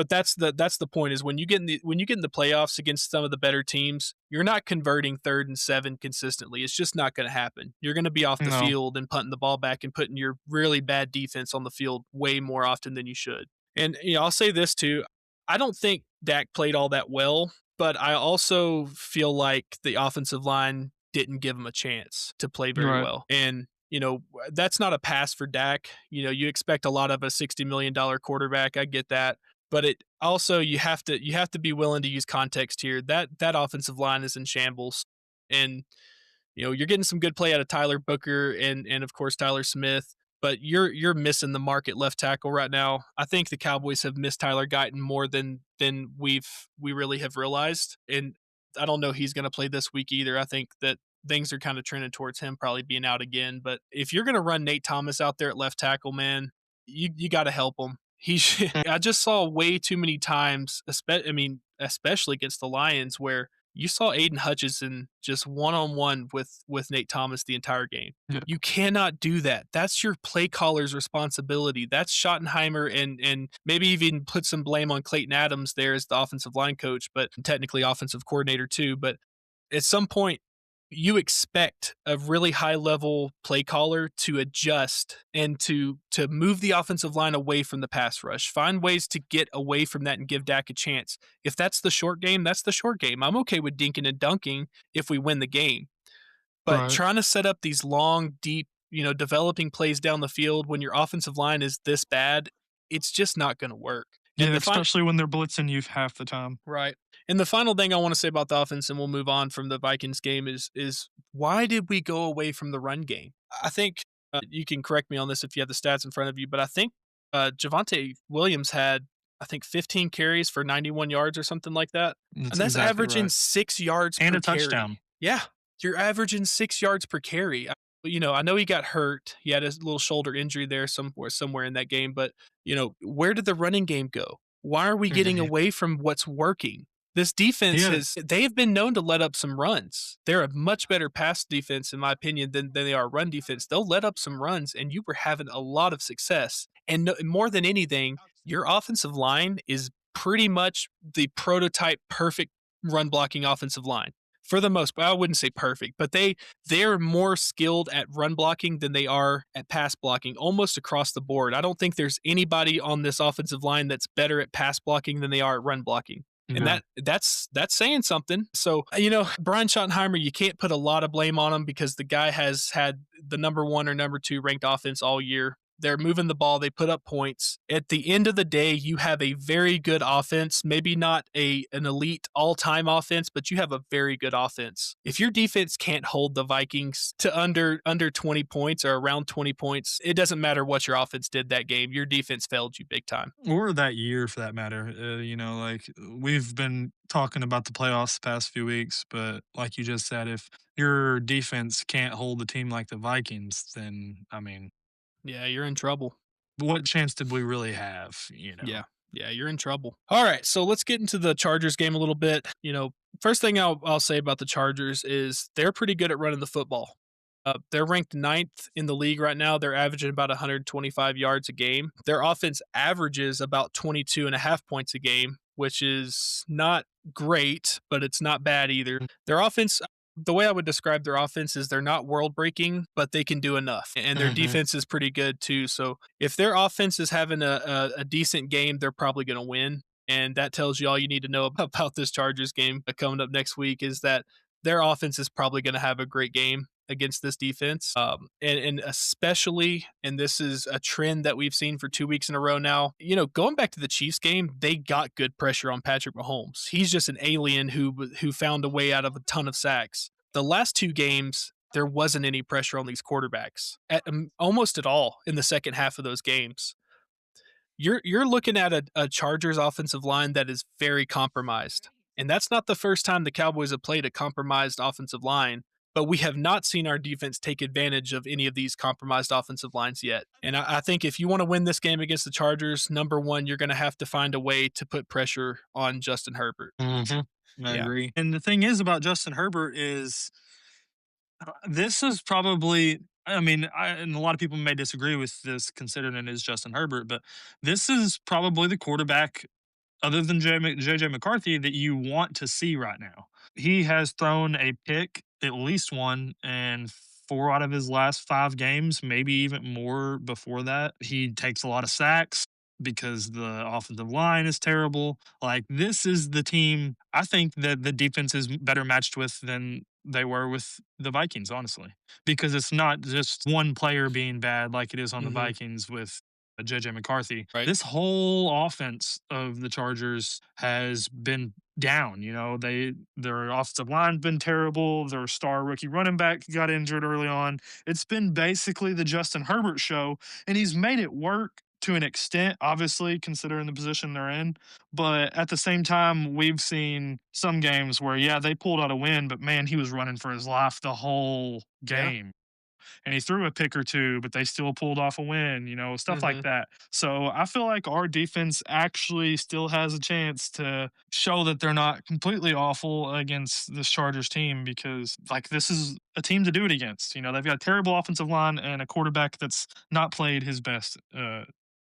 that's the point is when you get in the playoffs against some of the better teams, you're not converting 3rd and 7 consistently. It's just not gonna happen. You're gonna be off the no. field and punting the ball back and putting your really bad defense on the field way more often than you should. And I'll say this too. I don't think Dak played all that well, but I also feel like the offensive line didn't give him a chance to play very Right. well. And, that's not a pass for Dak. You expect a lot of a $60 million quarterback. I get that. But it also you have to be willing to use context here. That offensive line is in shambles. And you're getting some good play out of Tyler Booker and of course Tyler Smith, but you're missing the mark at left tackle right now. I think the Cowboys have missed Tyler Guyton more than we really have realized, and I don't know he's going to play this week either. I think that things are kind of trending towards him probably being out again. But if you're going to run Nate Thomas out there at left tackle, man, you got to help him. I just saw way too many times, especially against the Lions, where you saw Aiden Hutchinson just one on one with Nate Thomas the entire game. Yeah. You cannot do that. That's your play caller's responsibility. That's Schottenheimer and maybe even put some blame on Clayton Adams there as the offensive line coach, but technically offensive coordinator too. But at some point, you expect a really high level play caller to adjust and to move the offensive line away from the pass rush. Find ways to get away from that and give Dak a chance. If that's the short game, that's the short game. I'm okay with dinking and dunking if we win the game. But Right. trying to set up these long, deep, developing plays down the field when your offensive line is this bad, it's just not going to work. Yeah, And especially when they're blitzing you half the time. right. And the final thing I want to say about the offense, and we'll move on from the Vikings game, is why did we go away from the run game? I think you can correct me on this if you have the stats in front of you, but I think Javonte Williams had, I think, 15 carries for 91 yards or something like that, That's and that's exactly averaging right. 6 yards And per a touchdown. carry. Yeah, you're averaging 6 yards per carry. I know he got hurt. He had his little shoulder injury there somewhere in that game, but, where did the running game go? Why are we getting Mhm. away from what's working? This defense Yeah. they've been known to let up some runs. They're a much better pass defense, in my opinion, than they are run defense. They'll let up some runs, and you were having a lot of success. And no, more than anything, your offensive line is pretty much the prototype perfect run blocking offensive line. For the most part, I wouldn't say perfect, but they're more skilled at run blocking than they are at pass blocking almost across the board. I don't think there's anybody on this offensive line that's better at pass blocking than they are at run blocking. And No. that's saying something. So, Brian Schottenheimer, you can't put a lot of blame on him because the guy has had the number 1 or number 2 ranked offense all year. They're moving the ball, they put up points. At the end of the day, you have a very good offense, maybe not an elite all-time offense, but you have a very good offense. If your defense can't hold the Vikings to under 20 points or around 20 points, it doesn't matter what your offense did that game. Your defense failed you big time. Or that year for that matter. Like we've been talking about the playoffs the past few weeks, but like you just said, if your defense can't hold a team like the Vikings, then I mean, Yeah, you're in trouble. what chance did we really have? You know. Yeah. Yeah, you're in trouble. All right, so let's get into the Chargers game a little bit. First thing I'll say about the Chargers is they're pretty good at running the football. They're ranked ninth in the league right now. They're averaging about 125 yards a game. Their offense averages about 22 and a half points a game, which is not great, but it's not bad either. Their offense, the way I would describe their offense is they're not world breaking, but they can do enough. And their Mhm. defense is pretty good too. So if their offense is having a decent game, they're probably going to win. And that tells you all you need to know about this Chargers game coming up next week is that their offense is probably going to have a great game against this defense. And especially, and this is a trend that we've seen for 2 weeks in a row now, going back to the Chiefs game, they got good pressure on Patrick Mahomes. He's just an alien who found a way out of a ton of sacks. The last 2 games, there wasn't any pressure on these quarterbacks almost at all in the second half of those games. You're looking at a Chargers offensive line that is very compromised. And that's not the first time the Cowboys have played a compromised offensive line, but we have not seen our defense take advantage of any of these compromised offensive lines yet. And I think if you want to win this game against the Chargers, number one, you're going to have to find a way to put pressure on Justin Herbert. Mhm. I Yeah. agree. And the thing is about Justin Herbert is this is probably I mean, and a lot of people may disagree with this considering it is Justin Herbert, but this is probably the quarterback other than JJ McCarthy that you want to see right now. He has thrown a pick, at least one, in 4 out of his last 5 games, maybe even more before that. He takes a lot of sacks because the offensive line is terrible. Like, this is the team I think that the defense is better matched with than they were with the Vikings, honestly, because it's not just one player being bad like it is on the Hmm. Vikings with JJ McCarthy. Right. This whole offense of the Chargers has been down. Their offensive line's been terrible. Their star rookie running back got injured early on. It's been basically the Justin Herbert show, and he's made it work to an extent, obviously, considering the position they're in. But at the same time, we've seen some games where, yeah, they pulled out a win, but man, he was running for his life the whole Yeah. game and he threw a pick or two, but they still pulled off a win, stuff like Hmm. that. So I feel like our defense actually still has a chance to show that they're not completely awful against this Chargers team because, like, this is a team to do it against. They've got a terrible offensive line and a quarterback that's not played his best,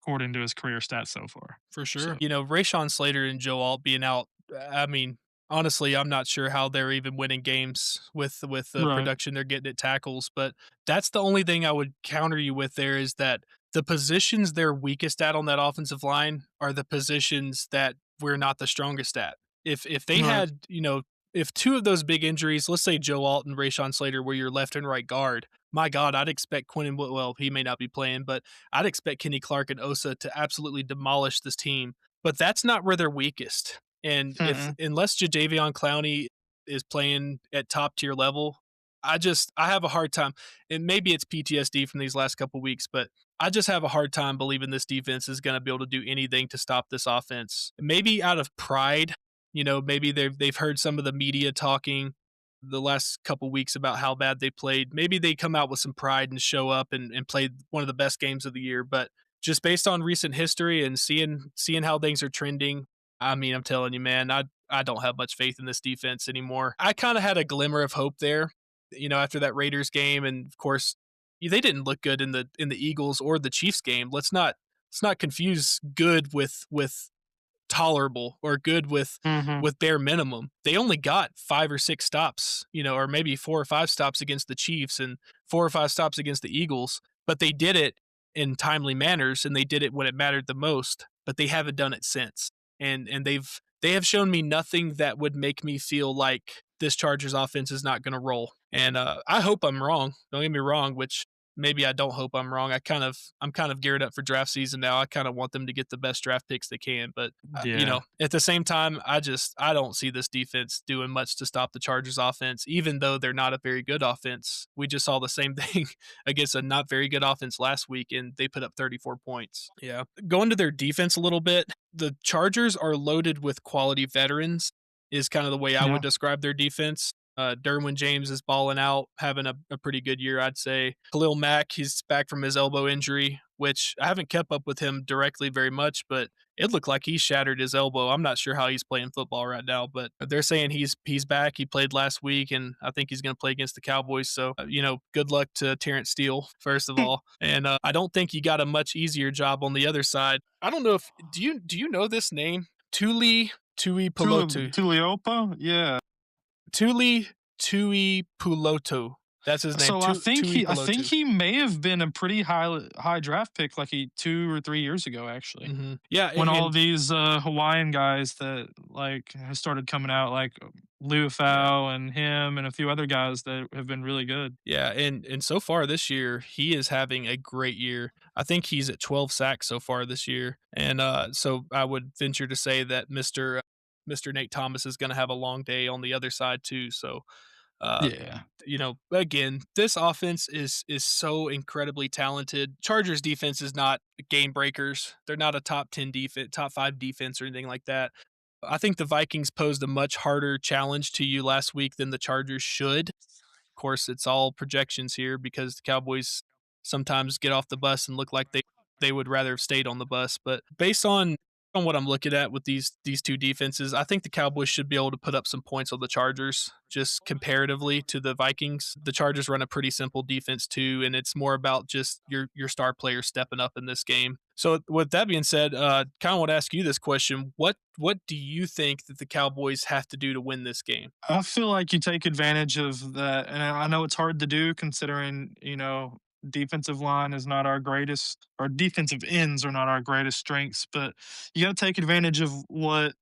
according to his career stats so far. For sure. So, Rayshawn Slater and Joe Alt being out, I mean, honestly, I'm not sure how they're even winning games with the right. production they're getting at tackles, but that's the only thing I would counter you with there is that the positions they're weakest at on that offensive line are the positions that we're not the strongest at. If they Right. had, if two of those big injuries, let's say Joe Alt and Rayshawn Slater were your left and right guard, my God, I'd expect Quentin well, he may not be playing, but I'd expect Kenny Clark and Osa to absolutely demolish this team, but that's not where they're weakest. And if Mm-mm. unless Jadavion Clowney is playing at top tier level, I have a hard time, and maybe it's PTSD from these last couple weeks, but I just have a hard time believing this defense is going to be able to do anything to stop this offense. Maybe out of pride, maybe they've heard some of the media talking the last couple weeks about how bad they played. Maybe they come out with some pride and show up and play one of the best games of the year. But just based on recent history and seeing how things are trending, I mean, I'm telling you, man, I don't have much faith in this defense anymore. I kind of had a glimmer of hope there, after that Raiders game, and of course, they didn't look good in the Eagles or the Chiefs game. Let's not confuse good with tolerable or good Mhm. with bare minimum. They only got 5 or 6 stops, or maybe 4 or 5 stops against the Chiefs and 4 or 5 stops against the Eagles, but they did it in timely manners and they did it when it mattered the most, but they haven't done it since. And they have shown me nothing that would make me feel like this Chargers offense is not going to roll. And I hope I'm wrong. Don't get me wrong, which maybe I don't hope I'm wrong. I'm kind of geared up for draft season now. I kind of want them to get the best draft picks they can, but Yeah. at the same time, I don't see this defense doing much to stop the Chargers offense, even though they're not a very good offense. We just saw the same thing against a not very good offense last week, and they put up 34 points. Yeah. Going to their defense a little bit, the Chargers are loaded with quality veterans, is kind of the way I would Yeah. describe their defense. Derwin James is balling out, having a pretty good year, I'd say. Khalil Mack, he's back from his elbow injury, which I haven't kept up with him directly very much, but it looked like he shattered his elbow. I'm not sure how he's playing football right now, but they're saying he's back. He played last week, and I think he's going to play against the Cowboys. So, good luck to Terrence Steele, first of all. And I don't think you got a much easier job on the other side. I don't know if do you know this name? Tuli Pelotu. Tuliopa? Yeah. Tuli Tui Puloto. That's his name. So Tui I think Pelotu. he may have been a pretty high draft pick like 2 or 3 years ago, actually. Yeah, When all and these Hawaiian guys that like have started coming out, like yeah. Liufau and him and a few other guys that have been really good. Yeah, and so far this year, he is having a great year. I think he's at 12 sacks so far this year, and so I would venture to say that Mister Nate Thomas is going to have a long day on the other side too. So, uh, Yeah. again, this offense is so incredibly talented. Chargers defense is not game breakers. They're not a top 10 defense, top 5 defense or anything like that. I think the Vikings posed a much harder challenge to you last week than the Chargers should. Of course, it's all projections here because the Cowboys sometimes get off the bus and look like they would rather have stayed on the bus. But based on what I'm looking at with these two defenses, I think the Cowboys should be able to put up some points on the Chargers just comparatively to the Vikings. The Chargers run a pretty simple defense too, and it's more about just your star players stepping up in this game. So with that being said, kind of want to ask you this question: What do you think that the Cowboys have to do to win this game? I feel like you take advantage of that, and I know it's hard to do considering defensive line is not our greatest, or defensive ends are not our greatest strengths, but you got to take advantage of what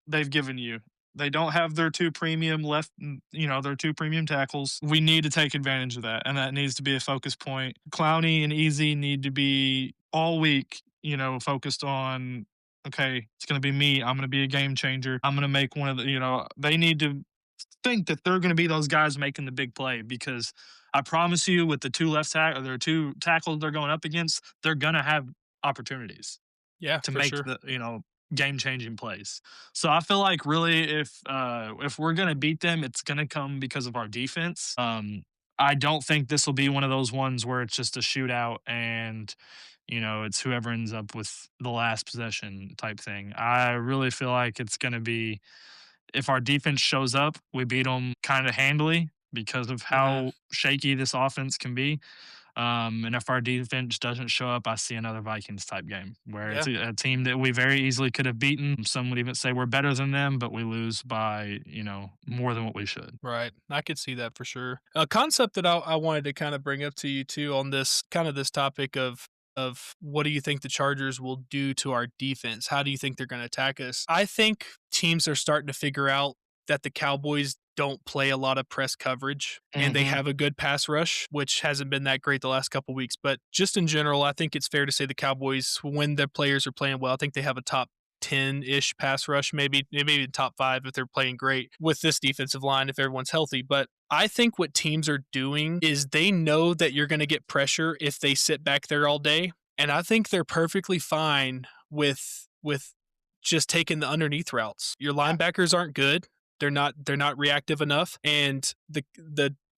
they've given you. They don't have their two premium their two premium tackles. We need to take advantage of that, and that needs to be a focus point. Clowney and Easy need to be all week, focused on okay, it's going to be me. I'm going to be a game changer. I'm going to make one of they need to think that they're going to be those guys making the big play because I promise you, with the two left tackle, their two tackles they're going up against, they're going to have opportunities Yeah, to for make sure. the game changing plays. So I feel like really if we're going to beat them, it's going to come because of our defense. I don't think this will be one of those ones where it's just a shootout and it's whoever ends up with the last possession type thing. I really feel like it's going to be if our defense shows up, we beat them kind of handily because of Mhm. how shaky this offense can be. And if our defense doesn't show up, I see another Vikings type game where it's Yeah. a team that we very easily could have beaten. Some would even say we're better than them, but we lose by, more than what we should. Right. I could see that for sure. A concept that I wanted to kind of bring up to you too on this topic of what do you think the Chargers will do to our defense? How do you think they're going to attack us? I think teams are starting to figure out that the Cowboys don't play a lot of press coverage and they Hmm. have a good pass rush, which hasn't been that great the last couple weeks. But just in general, I think it's fair to say the Cowboys, when their players are playing well, I think they have a top 10-ish pass rush, maybe top 5 if they're playing great with this defensive line if everyone's healthy. But I think what teams are doing is they know that you're going to get pressure if they sit back there all day, and I think they're perfectly fine with just taking the underneath routes. Your linebackers aren't good. They're not reactive enough, and the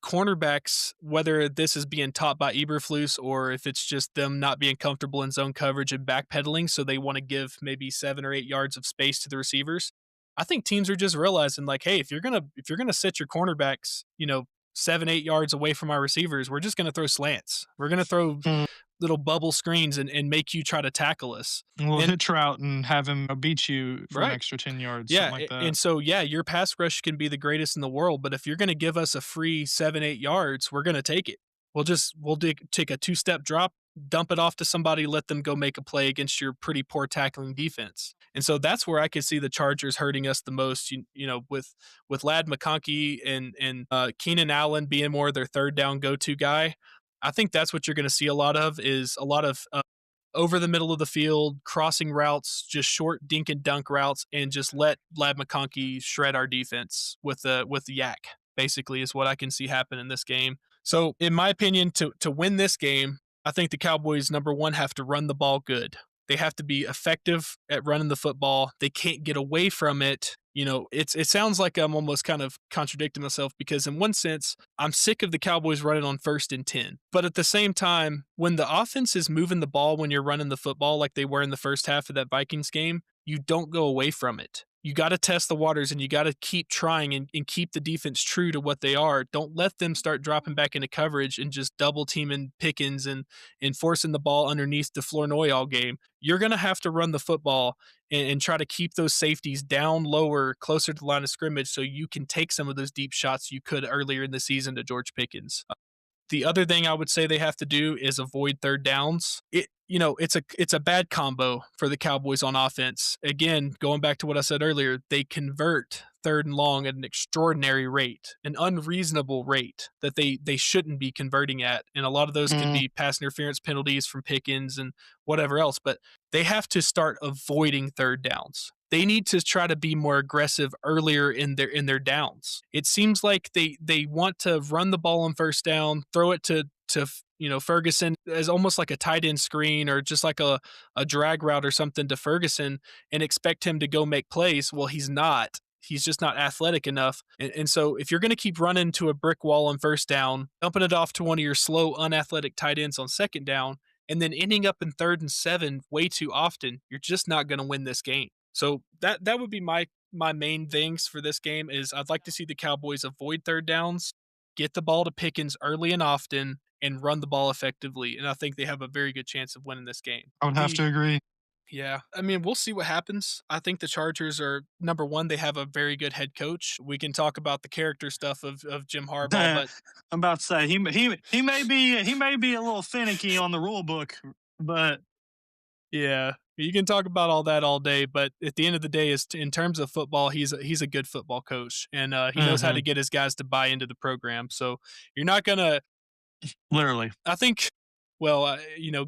cornerbacks, whether this is being taught by Eberflus or if it's just them not being comfortable in zone coverage and backpedaling, so they want to give maybe 7 or 8 yards of space to the receivers. I think teams are just realizing like, hey, if you're gonna set your cornerbacks, 7, 8 yards away from our receivers, we're just gonna throw slants. We're gonna throw Mm, little bubble screens and make you try to tackle us. we'll And hit Trout and have him beat you for an right. extra 10 yards, something Yeah, like that. and so, yeah, your pass rush can be the greatest in the world, but if you're gonna give us a free 7, 8 yards, we're gonna take it. We'll take a two-step drop, dump it off to somebody, let them go make a play against your pretty poor tackling defense. And so that's where I could see the Chargers hurting us the most, with Lad McConkey and Keenan Allen being more their third down go-to guy. I think that's what you're gonna see a lot of is a lot of, over the middle of the field, crossing routes, just short dink and dunk routes, and just let Lad McConkey shred our defense with the yak. Basically, is what I can see happen in this game. So, in my opinion, to win this game, I think the Cowboys number one have to run the ball good. They have to be effective at running the football. They can't get away from it. It sounds like I'm almost kind of contradicting myself because in one sense, I'm sick of the Cowboys running on 1st and 10. But at the same time, when the offense is moving the ball when you're running the football like they were in the first half of that Vikings game, you don't go away from it. You got to test the waters and you got to keep trying and keep the defense true to what they are. Don't let them start dropping back into coverage and just double teaming Pickens and forcing the ball underneath the Flournoy all game. You're going to have to run the football and try to keep those safeties down lower, closer to the line of scrimmage, so you can take some of those deep shots you could earlier in the season to George Pickens. The other thing I would say they have to do is avoid third downs. It's a bad combo for the Cowboys on offense. Again, going back to what I said earlier, they convert third and long at an extraordinary rate, an unreasonable rate that they shouldn't be converting at. And a lot of those could Mm, be pass interference penalties from Pickens and whatever else, but they have to start avoiding third downs. They need to try to be more aggressive earlier in their downs. It seems like they want to run the ball on first down, throw it to Ferguson as almost like a tight end screen or just like a drag route or something to Ferguson and expect him to go make plays. Well, he's not. He's just not athletic enough. And so if you're going to keep running to a brick wall on first down, dumping it off to one of your slow, unathletic tight ends on second down, and then ending up in 3rd and 7 way too often, you're just not going to win this game. So that would be my main things for this game is I'd like to see the Cowboys avoid third downs, get the ball to Pickens early and often, and run the ball effectively. And I think they have a very good chance of winning this game. I would have to agree. Yeah, I mean, we'll see what happens. I think the Chargers are number one. They have a very good head coach. We can talk about the character stuff of Jim Harbaugh, I'm but about to say he may be a little finicky on the rule book, but yeah, you can talk about all that all day, but at the end of the day, is in terms of football, he's a good football coach, and he knows how to mhm, get his guys to buy into the program. So you're not gonna. literally. I think. Well,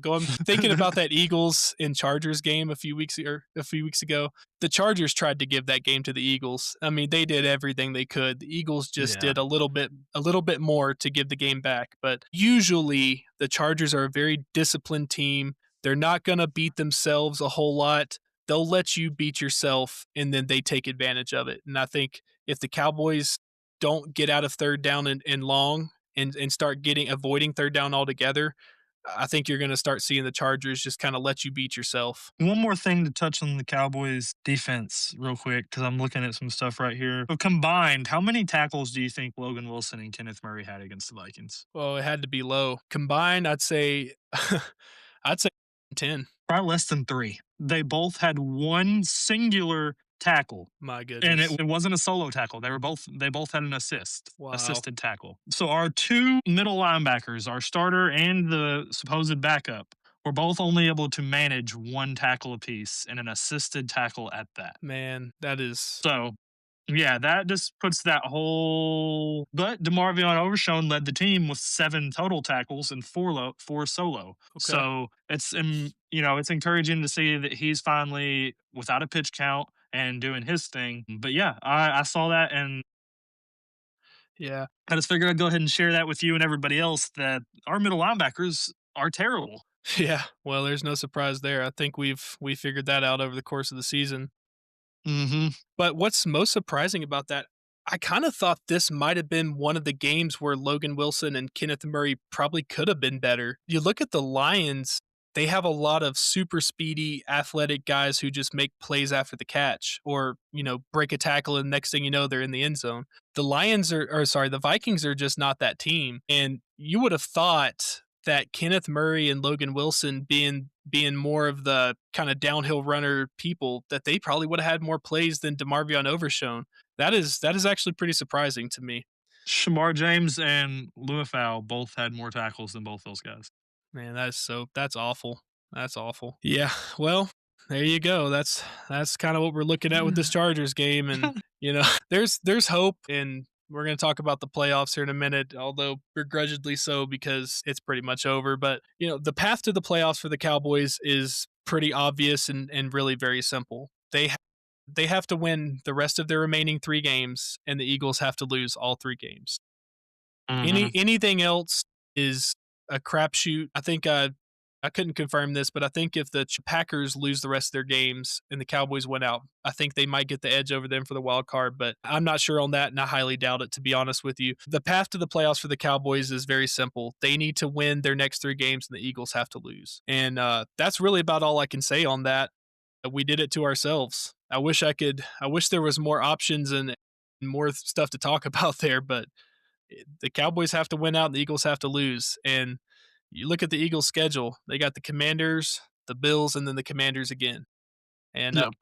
going thinking about that Eagles and Chargers game a few weeks ago, the Chargers tried to give that game to the Eagles. I mean, they did everything they could. The Eagles just Yeah. did a little bit more to give the game back. But usually, the Chargers are a very disciplined team. They're not going to beat themselves a whole lot. They'll let you beat yourself, and then they take advantage of it. And I think if the Cowboys don't get out of third down and long and start avoiding third down altogether, I think you're gonna start seeing the Chargers just kinda let you beat yourself. One more thing to touch on the Cowboys defense real quick, because I'm looking at some stuff right here. So combined, how many tackles do you think Logan Wilson and Kenneth Murray had against the Vikings? Well, it had to be low. Combined, I'd say I'd say 10. Probably less than 3. They both had one singular tackle, My and goodness. it wasn't a solo tackle. They both had an Wow. assisted tackle. So our 2 middle linebackers, our starter and the supposed backup, were both only able to manage 1 tackle apiece and an assisted tackle at that. Man, that is So Yeah, that just puts that whole but DeMarvion Overshown led the team with 7 total tackles and 4 solo. Okay. So, it's, it's encouraging to see that he's finally without a pitch count and doing his thing. But yeah, I saw that and Yeah. I just figured I'd go ahead and share that with you and everybody else that our middle linebackers are terrible. Yeah. Well, there's no surprise there. I think we figured that out over the course of the season. Mhm. But what's most surprising about that, I kind of thought this might have been one of the games where Logan Wilson and Kenneth Murray probably could have been better. You look at the Lions, they have a lot of super speedy, athletic guys who just make plays after the catch or, break a tackle and next thing you know, they're in the end zone. The Lions are, or sorry, the Vikings are just not that team. And you would have thought that Kenneth Murray and Logan Wilson being more of the kind of downhill runner people, that they probably would have had more plays than DeMarvion Overshown. That is actually pretty surprising to me. Shamar James and Luafau both had more tackles than both those guys. Man, that's awful. That's awful. Yeah, well, there you go. That's kind of what we're looking at with this Chargers game, and there's hope, and we're going to talk about the playoffs here in a minute, although begrudgingly so because it's pretty much over. But the path to the playoffs for the Cowboys is pretty obvious and really very simple. They have to win the rest of their remaining 3 games, and the Eagles have to lose all 3 games. Mhm. Anything else is a crapshoot. I think I couldn't confirm this, but I think if the Packers lose the rest of their games and the Cowboys win out, I think they might get the edge over them for the wild card. But I'm not sure on that, and I highly doubt it. To be honest with you, the path to the playoffs for the Cowboys is very simple. They need to win their next 3 games, and the Eagles have to lose. And that's really about all I can say on that. We did it to ourselves. I wish there was more options and more stuff to talk about there, but the Cowboys have to win out and the Eagles have to lose. And you look at the Eagles' schedule, they got the Commanders, the Bills, and then the Commanders again. And Yep.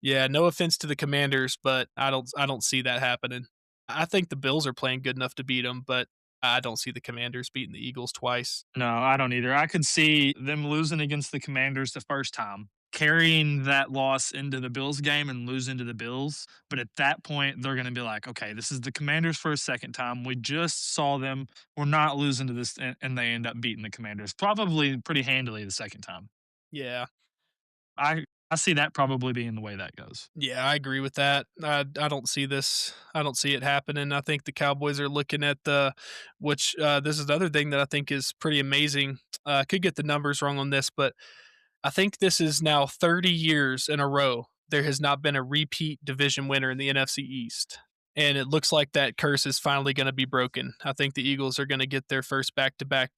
yeah, no offense to the Commanders, but I don't see that happening. I think the Bills are playing good enough to beat them, but I don't see the Commanders beating the Eagles twice. No, I don't either. I could see them losing against the Commanders the first time, carrying that loss into the Bills game and losing to the Bills. But at that point, they're going to be like, okay, this is the Commanders for a second time. We just saw them. We're not losing to this. And they end up beating the Commanders, probably pretty handily the second time. Yeah. I see that probably being the way that goes. Yeah, I agree with that. I don't see this. I don't see it happening. I think the Cowboys are looking at which this is another thing that I think is pretty amazing. I could get the numbers wrong on this, but I think this is now 30 years in a row. There has not been a repeat division winner in the NFC East. And it looks like that curse is finally going to be broken. I think the Eagles are going to get their first back to back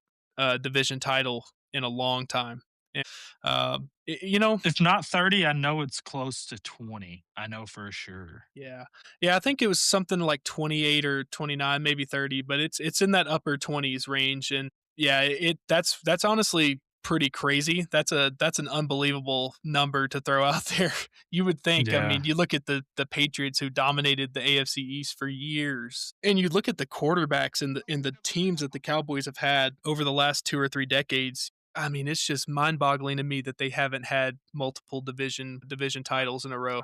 division title in a long time. And, um, y- you know, If not 30, I know it's close to 20. I know for sure. Yeah. Yeah, I think it was something like 28 or 29, maybe 30, but it's in that upper 20s range. And yeah, that's honestly pretty crazy. That's an unbelievable number to throw out there. You would think, I Yeah. mean, you look at the Patriots who dominated the AFC East for years, and you look at the quarterbacks and the teams that the Cowboys have had over the last 2 or 3 decades. I mean, it's just mind-boggling to me that they haven't had multiple division titles in a row.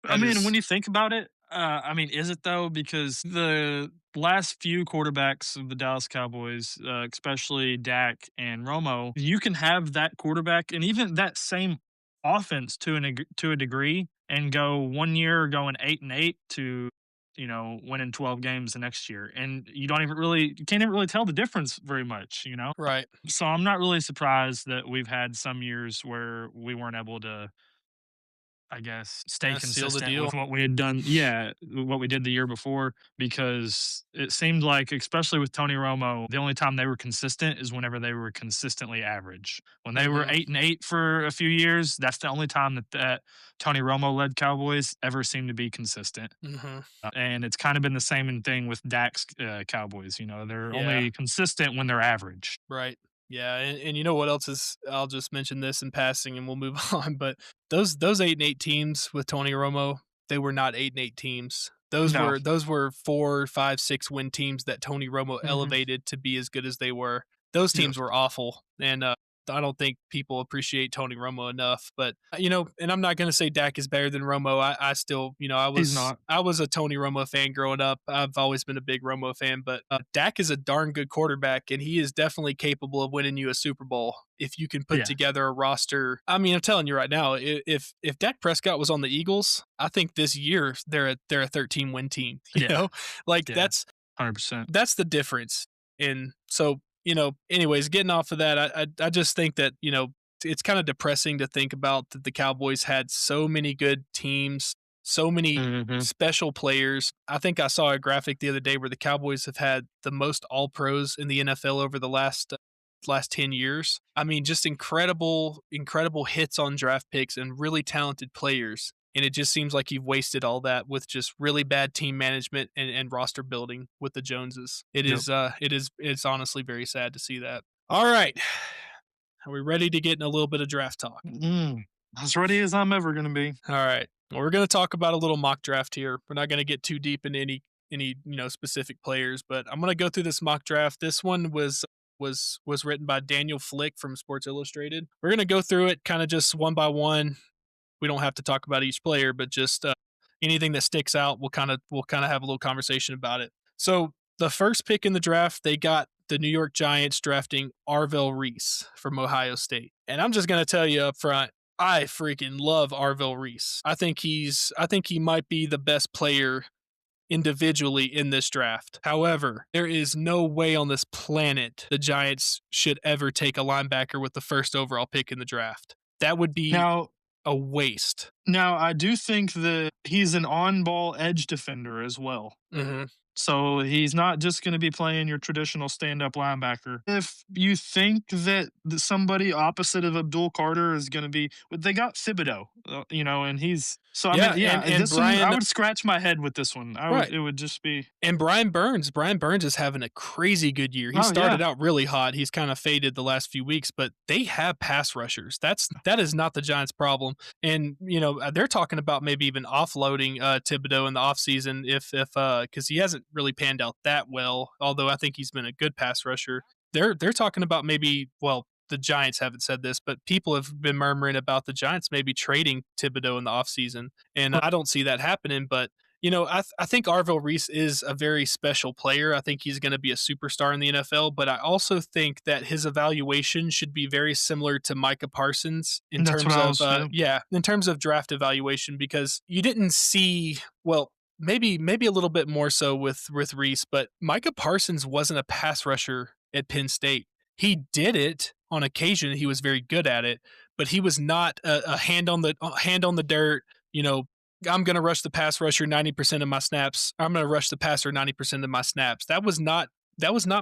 I That mean, when is you think about it, I mean, is it though? Because the last few quarterbacks of the Dallas Cowboys, especially Dak and Romo, you can have that quarterback and even that same offense to a degree, and go 1 year going 8-8 to winning 12 games the next year, and you can't even really tell the difference very much. right. So I'm not really surprised that we've had some years where we weren't able to, I guess, stay Yeah, seal the consistent deal. with what we had done. Yeah, what we did the year before, because it seemed like, especially with Tony Romo, the only time they were consistent is whenever they were consistently average. When they were Mhm, 8-8 for a few years, that's the only time that Tony Romo led Cowboys ever seemed to be consistent. mhm. And it's kind of been the same thing with Dak's Cowboys. They're Yeah, only consistent when they're average. right. Yeah, and you know what else is, I'll just mention this in passing and we'll move on, but those 8-8 teams with Tony Romo, they were not 8-8 teams. No. Those were 4, 5, 6 win teams that Tony Romo Hmm. elevated to be as good as they were. Those Yep. teams were awful, and don't think people appreciate Tony Romo enough. But and I'm not going to say Dak is better than Romo. I still, He's not. I was a Tony Romo fan growing up. I've always been a big Romo fan, but Dak is a darn good quarterback, and he is definitely capable of winning you a Super Bowl if you can put Yeah. together a roster. I mean, I'm telling you right now, if Dak Prescott was on the Eagles, I think this year they're a 13 win team. Yeah. Like Yeah. 100%. that's the difference. And so, anyways, getting off of that, I just think that, it's kind of depressing to think about that the Cowboys had so many good teams, so many Mhm. special players. I think I saw a graphic the other day where the Cowboys have had the most all pros in the NFL over the last 10 years. I mean, just incredible hits on draft picks and really talented players. And it just seems like you've wasted all that with just really bad team management and roster building with the Joneses. Yep. It's honestly very sad to see that. All right. Are we ready to get in a little bit of draft talk? As ready as I'm ever gonna be. All right. Well, we're going to talk about a little mock draft here. We're not going to get too deep into any specific players, but I'm going to go through this mock draft. This one was written by Daniel Flick from Sports Illustrated. We're going to go through it kind of just one by one. We don't have to talk about each player, but just anything that sticks out, we'll kind of have a little conversation about it. So the first pick in the draft, they got the New York Giants drafting Arvell Reese from Ohio State, and I'm just going to tell you up front, I freaking love Arvell Reese. I think he might be the best player individually in this draft. However, there is no way on this planet the Giants should ever take a linebacker with the first overall pick in the draft. That would be Now a waste. now I do think that he's an on-ball edge defender as well. Mhm. So he's not just going to be playing your traditional stand-up linebacker. If you think that somebody opposite of Abdul Carter is going to be, they got Thibodeau, and he's so. I mean, Yeah, yeah, and this one I Brian would scratch my head with this one. I would. right. It would just be. And Brian Burns is having a crazy good year. He Oh started yeah, out really hot. He's kind of faded the last few weeks, but they have pass rushers. That is not the Giants' problem. And they're talking about maybe even offloading Thibodeau in the offseason if because he hasn't really panned out that well. Although I think he's been a good pass rusher. They're talking about maybe the Giants haven't said this, but people have been murmuring about the Giants maybe trading Thibodeau in the offseason. And I don't see that happening, but I think Arville Reese is a very special player. I think he's going to be a superstar in the NFL, but I also think that his evaluation should be very similar to Micah Parsons in that's what terms I of, was. in terms of draft evaluation, because you didn't see, well, maybe a little bit more so with Reese, but Micah Parsons wasn't a pass rusher at Penn State. He did it on occasion. He was very good at it, but he was not a hand on the dirt, I'm going to rush the pass rusher 90% of my snaps. I'm going to rush the passer 90% of my snaps. That was not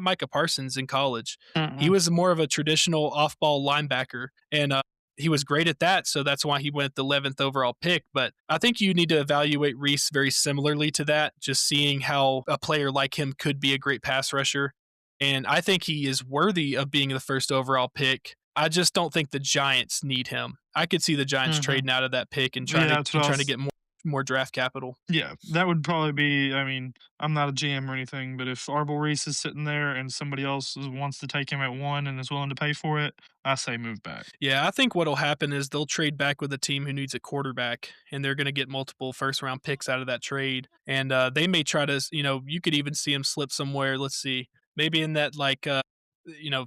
Micah Parsons in college. He Mm-mm. was more of a traditional off-ball linebacker, and he was great at that, so that's why he went the 11th overall pick. But I think you need to evaluate Reese very similarly to that, just seeing how a player like him could be a great pass rusher. And I think he is worthy of being the first overall pick. I just don't think the Giants need him. I could see the Giants Hmm. trading out of that pick and Yeah, that's what I trying to was. get more draft capital. Yeah, that would probably be. I mean, I'm not a GM or anything, but if Arbor Reese is sitting there and somebody else wants to take him at one and is willing to pay for it, I say move back. Yeah, I think what'll happen is they'll trade back with a team who needs a quarterback, and they're going to get multiple first round picks out of that trade. And they may try to, you could even see him slip somewhere. Let's see, maybe in that like,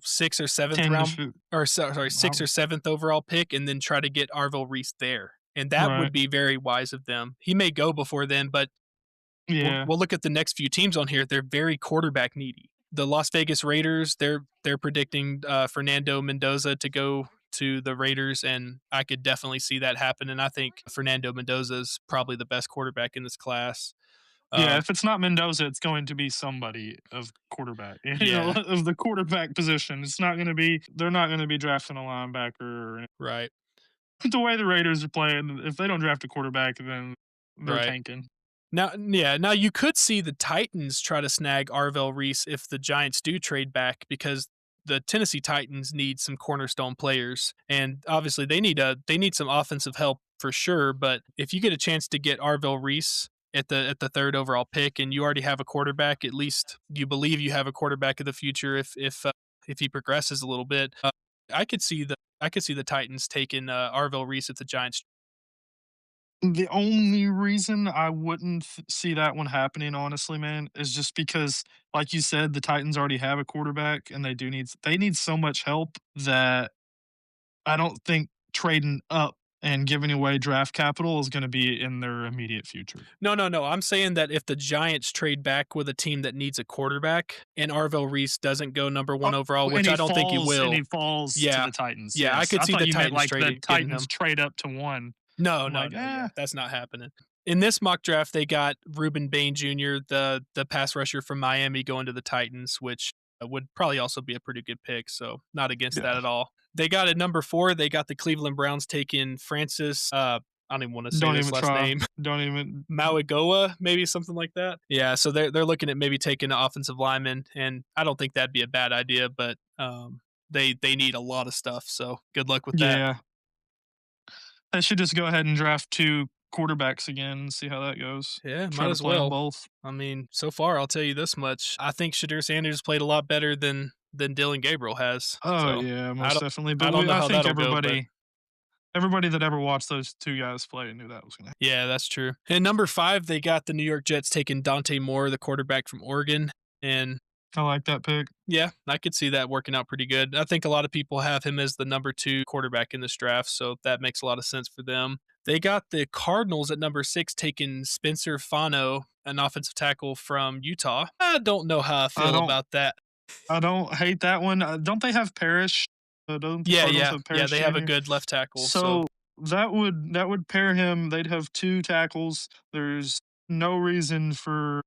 sixth or seventh 10 to round, or sorry, sixth or seventh overall pick, and then try to get Arville Reese there. And that would right. be very wise of them. He may go before then, but Yeah. we'll look at the next few teams on here. They're very quarterback needy. The Las Vegas Raiders, they're predicting Fernando Mendoza to go to the Raiders, and I could definitely see that happen. And I think Fernando Mendoza is probably the best quarterback in this class. Yeah, Um, if it's not Mendoza, it's going to be somebody of quarterback, yeah, of the quarterback position. It's not going to be, they're not going to be drafting a linebacker. Or right, the way the Raiders are playing, if they don't draft a quarterback, then they're right. tanking. Now you could see the Titans try to snag Arvell Reese if the Giants do trade back, because the Tennessee Titans need some cornerstone players, and obviously they need some offensive help for sure. But if you get a chance to get Arvell Reese at the third overall pick, and you already have a quarterback, at least you believe you have a quarterback of the future if he progresses a little bit. I could see the Titans taking Arvell Reese if the Giants. The only reason I wouldn't see that one happening, honestly, man, is just because, like you said, the Titans already have a quarterback, and they need so much help that I don't think trading up and giving away draft capital is going to be in their immediate future. No, no, no. I'm saying that if the Giants trade back with a team that needs a quarterback and Arvell Reese doesn't go number Oh, one overall, and which he I don't think he falls and will. he falls to Yeah. the Titans. Yeah, I Yes, could I see thought the you meant Titans like the trading getting Titans him. trade up to one. No, I'm no, like, no, yeah, eh, that's not happening. In this mock draft, they got Ruben Bain Jr., the pass rusher from Miami, going to the Titans, which would probably also be a pretty good pick. So not against that yeah. at all. They got at number 4. They got the Cleveland Browns taking Francis. I don't even want to say Don't this even last try. name. Don't even. Mauigoa, maybe something like that. Yeah, so they're looking at maybe taking an offensive lineman, and I don't think that'd be a bad idea, but they need a lot of stuff. So good luck with that. Yeah, they should just go ahead and draft two quarterbacks again and see how that goes. Yeah, Try might to as play them well. both. I mean, so far I'll tell you this much. I think Shadir Sanders played a lot better than Dylan Gabriel has. Oh So yeah, I most don't definitely. I But don't know I how think that'll go, but everybody that ever watched those two guys play knew that was gonna. yeah, that's true. And number 5, they got the New York Jets taking Dante Moore, the quarterback from Oregon, and I like that pick. yeah, I could see that working out pretty good. I think a lot of people have him as the number 2 quarterback in this draft, so that makes a lot of sense for them. They got the Cardinals at number 6 taking Spencer Fano, an offensive tackle from Utah. I don't know how I I feel don't. about that. I don't hate that one. Don't they have Parrish? Don't the Yeah, Cardinals yeah, have yeah, Parrish they have a Jr.? good left tackle, so So that would pair him. They'd have two tackles. There's no reason for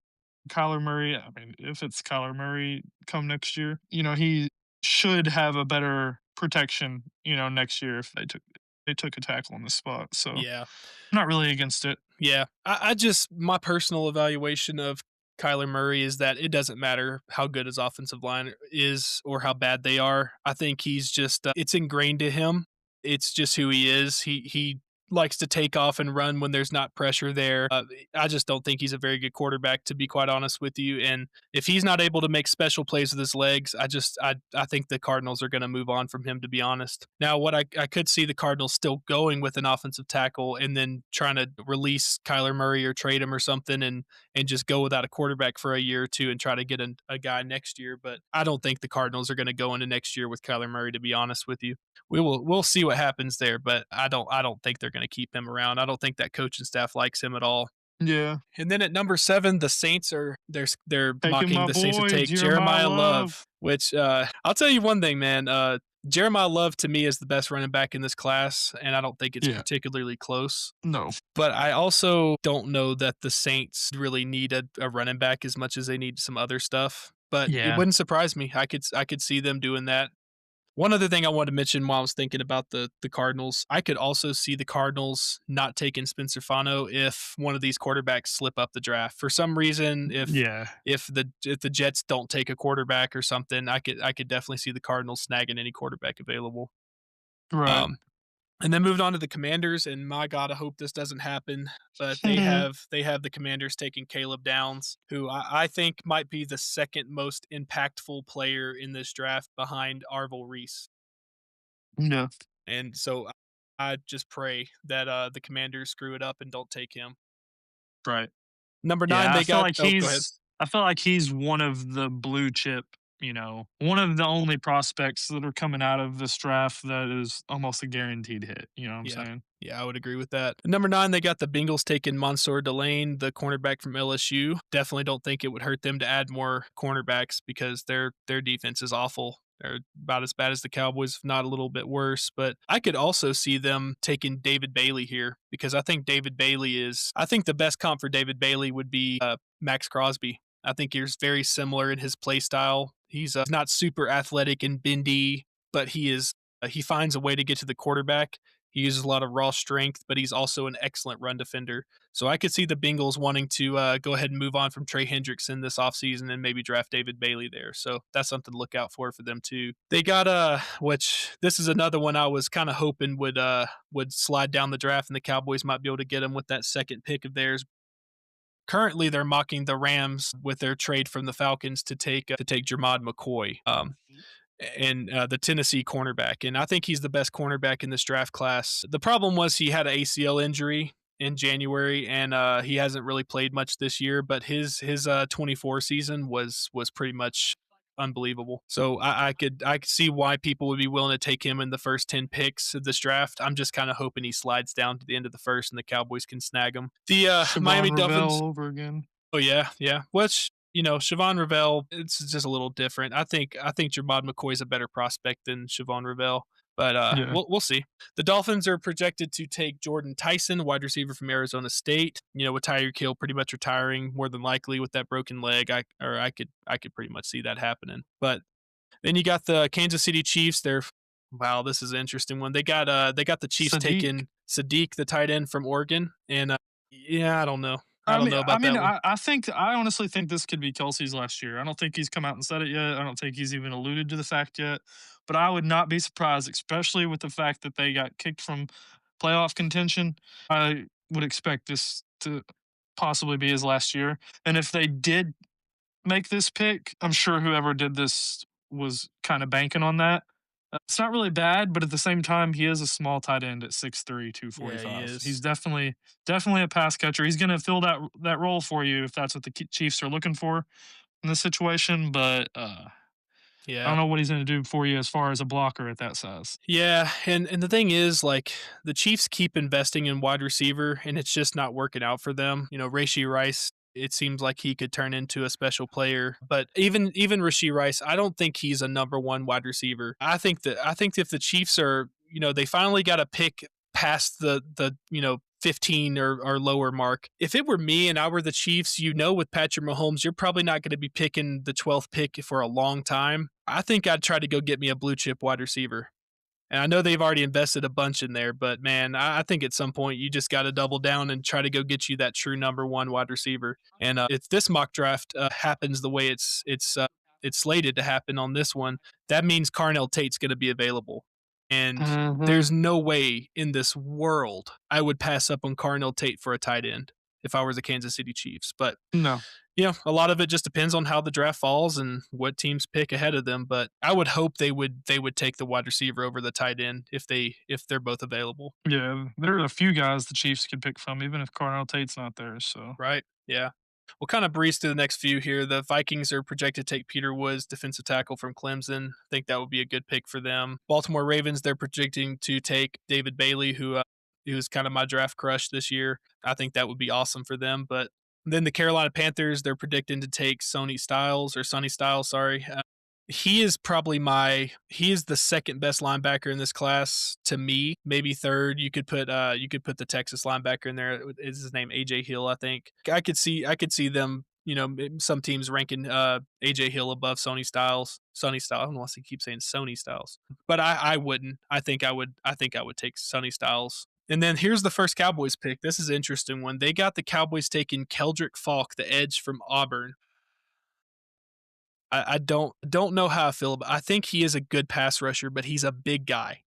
Kyler Murray. I mean, if it's Kyler Murray come next year, he should have a better protection. Next year if they took a tackle on the spot. So I'm yeah. not really against it. Yeah, I just my personal evaluation of Kyler Murray is that it doesn't matter how good his offensive line is or how bad they are. I think he's just it's ingrained to him. It's just who he is. He likes to take off and run when there's not pressure there. I just don't think he's a very good quarterback, to be quite honest with you. And if he's not able to make special plays with his legs, I think the Cardinals are going to move on from him, to be honest. Now, what I could see the Cardinals still going with an offensive tackle and then trying to release Kyler Murray or trade him or something and just go without a quarterback for a year or two and try to get a guy next year. But I don't think the Cardinals are going to go into next year with Kyler Murray, to be honest with you. We'll see what happens there, but I don't think they're going to keep him around. I don't think that coaching staff likes him at all. Yeah, And then at number 7, the Saints are they're taking mocking my the Saints to boy take Jeremiah Jeremiah Love. Love, which I'll tell you one thing, man. Jeremiah Love to me is the best running back in this class, and I don't think it's Yeah, particularly close. no, But I also don't know that the Saints really need a running back as much as they need some other stuff. But it yeah, wouldn't surprise me. I could see them doing that. One other thing I wanted to mention while I was thinking about the Cardinals, I could also see the Cardinals not taking Spencer Fano if one of these quarterbacks slip up the draft. For some reason, yeah, if the Jets don't take a quarterback or something, I could definitely see the Cardinals snagging any quarterback available. right. Um, and then moved on to the Commanders, and my God, I hope this doesn't happen. But they have the Commanders taking Caleb Downs, who I think might be the second most impactful player in this draft behind Arvil Reese. Yeah, And so I just pray that the Commanders screw it up and don't take him. right. Number 9, Yeah, they got oh, go ahead. I feel like he's one of the blue chip, one of the only prospects that are coming out of this draft that is almost a guaranteed hit, you know what I'm Yeah. saying? Yeah, I would agree with that. Number 9, they got the Bengals taking Mansour Delane, the cornerback from LSU. Definitely don't think it would hurt them to add more cornerbacks because their defense is awful. They're about as bad as the Cowboys, if not a little bit worse. But I could also see them taking David Bailey here because I think the best comp for David Bailey would be Max Crosby. I think he's very similar in his play style. He's not super athletic and bendy, but he finds a way to get to the quarterback. He uses a lot of raw strength, but he's also an excellent run defender. So I could see the Bengals wanting to go ahead and move on from Trey Hendrickson this offseason and maybe draft David Bailey there. So that's something to look out for them too. They got which this is another one I was kind of hoping would slide down the draft and the Cowboys might be able to get him with that second pick of theirs. Currently, they're mocking the Rams with their trade from the Falcons to take Jermod McCoy. and the Tennessee cornerback. And I think he's the best cornerback in this draft class. The problem was he had an ACL injury in January, and he hasn't really played much this year. But his 24 season was pretty much unbelievable. So I could see why people would be willing to take him in the first 10 picks of this draft. I'm just kind of hoping he slides down to the end of the first, and the Cowboys can snag him. The Siobhan Miami Dolphins. Ravel over again. Oh yeah, yeah. Which Siobhan Ravel, it's just a little different. I think Jermod McCoy's a better prospect than Siobhan Ravel, but Yeah. we'll see. The Dolphins are projected to take Jordan Tyson, wide receiver from Arizona State. With Tyreek Hill pretty much retiring, more than likely with that broken leg, I could pretty much see that happening. But then you got the Kansas City Chiefs. They're Wow, this is an interesting one. They got the Chiefs Sadiq. taking Sadiq, the tight end from Oregon, and yeah, I don't know. I I don't mean, know I about mean, that one. I honestly think this could be Kelsey's last year. I don't think he's come out and said it yet. I don't think he's even alluded to the fact yet. But I would not be surprised, especially with the fact that they got kicked from playoff contention. I would expect this to possibly be his last year. And if they did make this pick, I'm sure whoever did this was kind of banking on that. It's not really bad, but at the same time, he is a small tight end at 6'3", Yeah, he 245. He's is. definitely a pass catcher. He's going to fill that role for you if that's what the Chiefs are looking for in this situation. But I Yeah. don't know what he's going to do for you as far as a blocker at that size. Yeah, and the thing is, like, the Chiefs keep investing in wide receiver, and it's just not working out for them. Rashee Rice, it seems like he could turn into a special player, but even Rashee Rice, I don't think he's a number one wide receiver. I think if the Chiefs are, they finally got to pick past the 15 or lower mark. If it were me and I were the Chiefs, with Patrick Mahomes, you're probably not going to be picking the 12th pick for a long time. I think I'd try to go get me a blue chip wide receiver. And I know they've already invested a bunch in there, but man, I think at some point you just got to double down and try to go get you that true number one wide receiver. And if this mock draft happens the way it's slated to happen on this one, that means Carnell Tate's going to be available. And Hmm. there's no way in this world I would pass up on Carnell Tate for a tight end if I was the Kansas City Chiefs. But No. a lot of it just depends on how the draft falls and what teams pick ahead of them. But I would hope they would take the wide receiver over the tight end if they're both available. Yeah, there are a few guys the Chiefs could pick from, even if Carnell Tate's not there. So Right? Yeah. We'll kind of breeze through the next few here. The Vikings are projected to take Peter Woods, defensive tackle from Clemson. I think that would be a good pick for them. Baltimore Ravens, they're projecting to take David Bailey, who was kind of my draft crush this year. I think that would be awesome for them. But then the Carolina Panthers, they're predicting to take Sonny Styles, sorry. He is the second best linebacker in this class to me, maybe third. You could put the Texas linebacker in there. Is his name AJ Hill, I think. I could see them, some teams ranking AJ Hill above Sonny Styles. I don't want to keep saying Sony Styles. But I wouldn't. I think I would take Sonny Styles. And then here's the first Cowboys pick. This is an interesting one. They got the Cowboys taking Keldrick Falk, the edge from Auburn. I don't know how I feel about. I think he is a good pass rusher, but he's a big guy.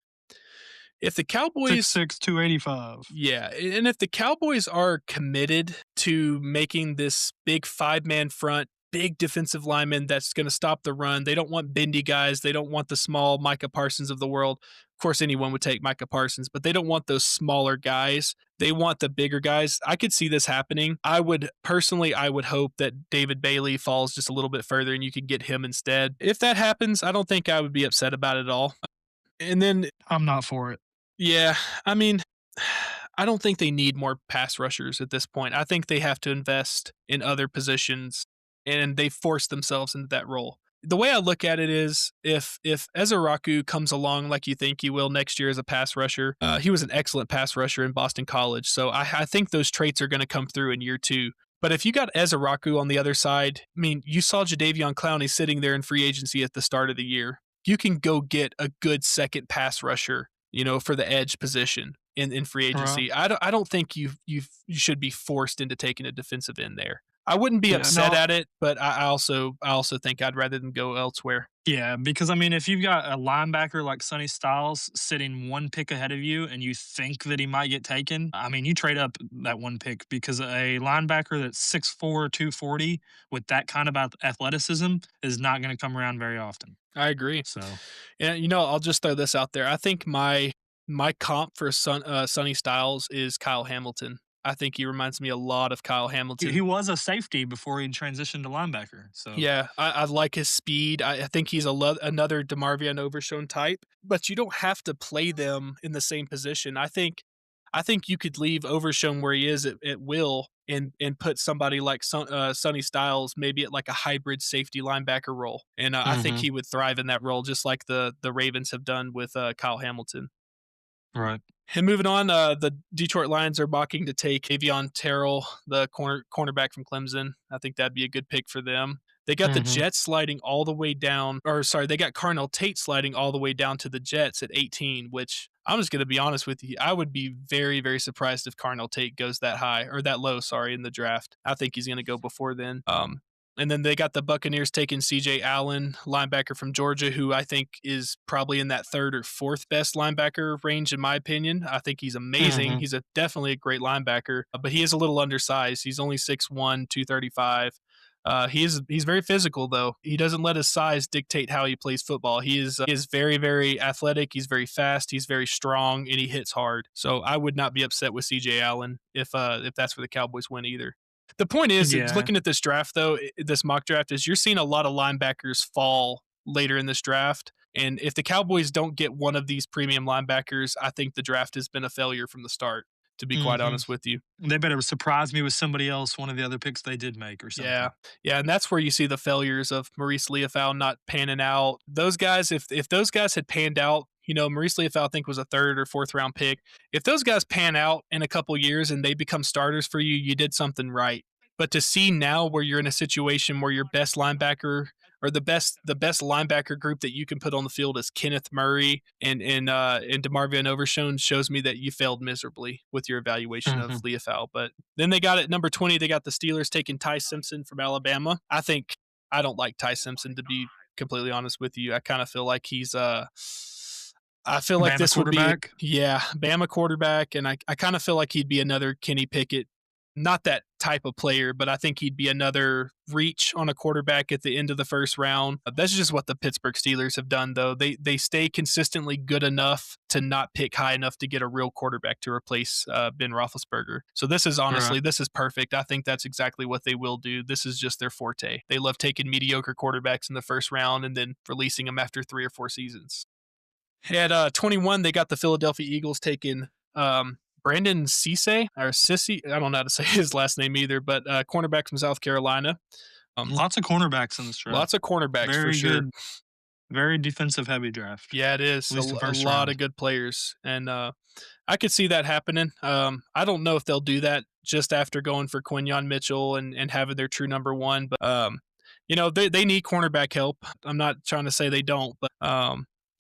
If the six Cowboys, six, 285. yeah, and if the Cowboys are committed to making this big five-man front, big defensive lineman that's going to stop the run, they don't want bendy guys. They don't want the small Micah Parsons of the world. Of course, anyone would take Micah Parsons, but they don't want those smaller guys. They want the bigger guys. I could see this happening. I would hope that David Bailey falls just a little bit further and you could get him instead. If that happens, I don't think I would be upset about it at all. And then I'm not for it. yeah, I mean, I don't think they need more pass rushers at this point. I think they have to invest in other positions, and they force themselves into that role. The way I look at it is, if Ezeraku comes along like you think he will next year as a pass rusher, he was an excellent pass rusher in Boston College, so I think those traits are going to come through in year two. But if you got Ezeraku on the other side, I mean, you saw Jadeveon Clowney sitting there in free agency at the start of the year. You can go get a good second pass rusher, for the edge position in free Right. agency. I don't think you should be forced into taking a defensive end there. I wouldn't be Yeah, upset no, at it, but I also think I'd rather them go elsewhere. yeah, because I mean, if you've got a linebacker like Sonny Styles sitting one pick ahead of you and you think that he might get taken, I mean, you trade up that one pick because a linebacker that's 6'4", 240 with that kind of athleticism is not going to come around very often. I agree. So And I'll just throw this out there. I think my comp for Sonny Styles is Kyle Hamilton. I think he reminds me a lot of Kyle he Hamilton. was a safety before he transitioned to linebacker. So Yeah, I like his speed. I think he's another DeMarvion Overshown type, but you don't have to play them in the same position. I think you could leave Overshown where he is at will and put somebody like Sonny Styles maybe at like a hybrid safety linebacker role, and I think mhm, he would thrive in that role just like the Ravens have done with Kyle Hamilton. right. And moving on, the Detroit Lions are mocking to take Avion Terrell, the cornerback from Clemson. I think that'd be a good pick for them. They got the Mhm. Jets sliding all the way down, or sorry, they got Carnell Tate sliding all the way down to the Jets at 18, which I'm just going to be honest with you. I would be very, very surprised if Carnell Tate goes that high or that low, sorry, in the draft. I think he's going to go before then. And then they got the Buccaneers taking CJ Allen, linebacker from Georgia, who I think is probably in that third or fourth best linebacker range, in my opinion. I think he's amazing. Mhm. He's definitely a great linebacker, but he is a little undersized. He's only 6'1, 235. He's very physical though. He doesn't let his size dictate how he plays football. He is very very athletic. He's very fast. He's very strong, and he hits hard. So I would not be upset with CJ Allen if that's where the Cowboys win either. The point is, Yeah. looking at this draft though, this mock draft is you're seeing a lot of linebackers fall later in this draft. And if the Cowboys don't get one of these premium linebackers, I think the draft has been a failure from the start, to be quite Mhm. honest with you. They better surprise me with somebody else, one of the other picks they did make or Yeah. something. Yeah, and that's where you see the failures of Maurice Leofau not panning out. Those guys, if those guys had panned out, Maurice Leofau I think was a third or fourth round pick. If those guys pan out in a couple years and they become starters for you, you did something right. But to see now where you're in a situation where your best linebacker or the best linebacker group that you can put on the field is Kenneth Murray and DeMarvion Overshown shows me that you failed miserably with your evaluation of Mhm. Leofau. But then they got at number 20, they got the Steelers taking Ty Simpson from Alabama. I don't like Ty Simpson to be completely honest with you. I kind of feel like I feel like Bama this would be quarterback. yeah, Bama quarterback, and I kind of feel like he'd be another Kenny Pickett. Not that type of player, but I think he'd be another reach on a quarterback at the end of the first round. That's just what the Pittsburgh Steelers have done, though. They stay consistently good enough to not pick high enough to get a real quarterback to replace Ben Roethlisberger. So this is Right. honestly this is perfect. I think that's exactly what they will do. This is just their forte. They love taking mediocre quarterbacks in the first round and then releasing them after 3 or 4 seasons. At 21, they got the Philadelphia Eagles taking Brandon Cisse or Sissy. I don't know how to say his last name either, but cornerback from South Carolina. Um, Lots of cornerbacks in this Lots draft. of cornerbacks for Very sure. good, very defensive heavy draft, Yeah, it at is least the a first lot round. of good players, and I could see that happening. I don't know if they'll do that just after going for Quinyon Mitchell and having their true number one, but they need cornerback help. I'm not trying to say they don't, but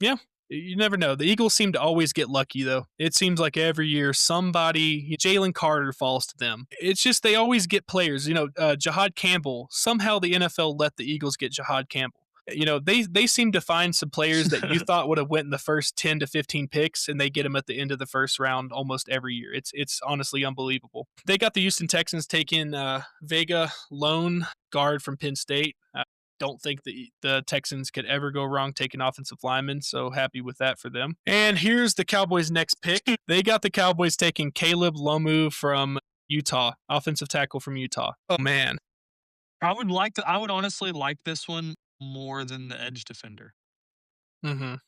yeah, you never know. The Eagles seem to always get lucky though. It seems like every year somebody, Jalen Carter falls to them. It's just they always get players. Jahad Campbell. Somehow the NFL let the Eagles get Jahad Campbell. They seem to find some players that you thought would have went in the first 10 to 15 picks and they get them at the end of the first round almost every year. It's honestly unbelievable. They got the Houston Texans taking Vega lone guard from Penn State. I don't think the Texans could ever go wrong taking offensive linemen, so happy with that for them. And here's the Cowboys next pick. They got the Cowboys taking Caleb Lomu from Utah, offensive tackle from Utah. Oh man. I would honestly like this one more than the edge defender. Mhm.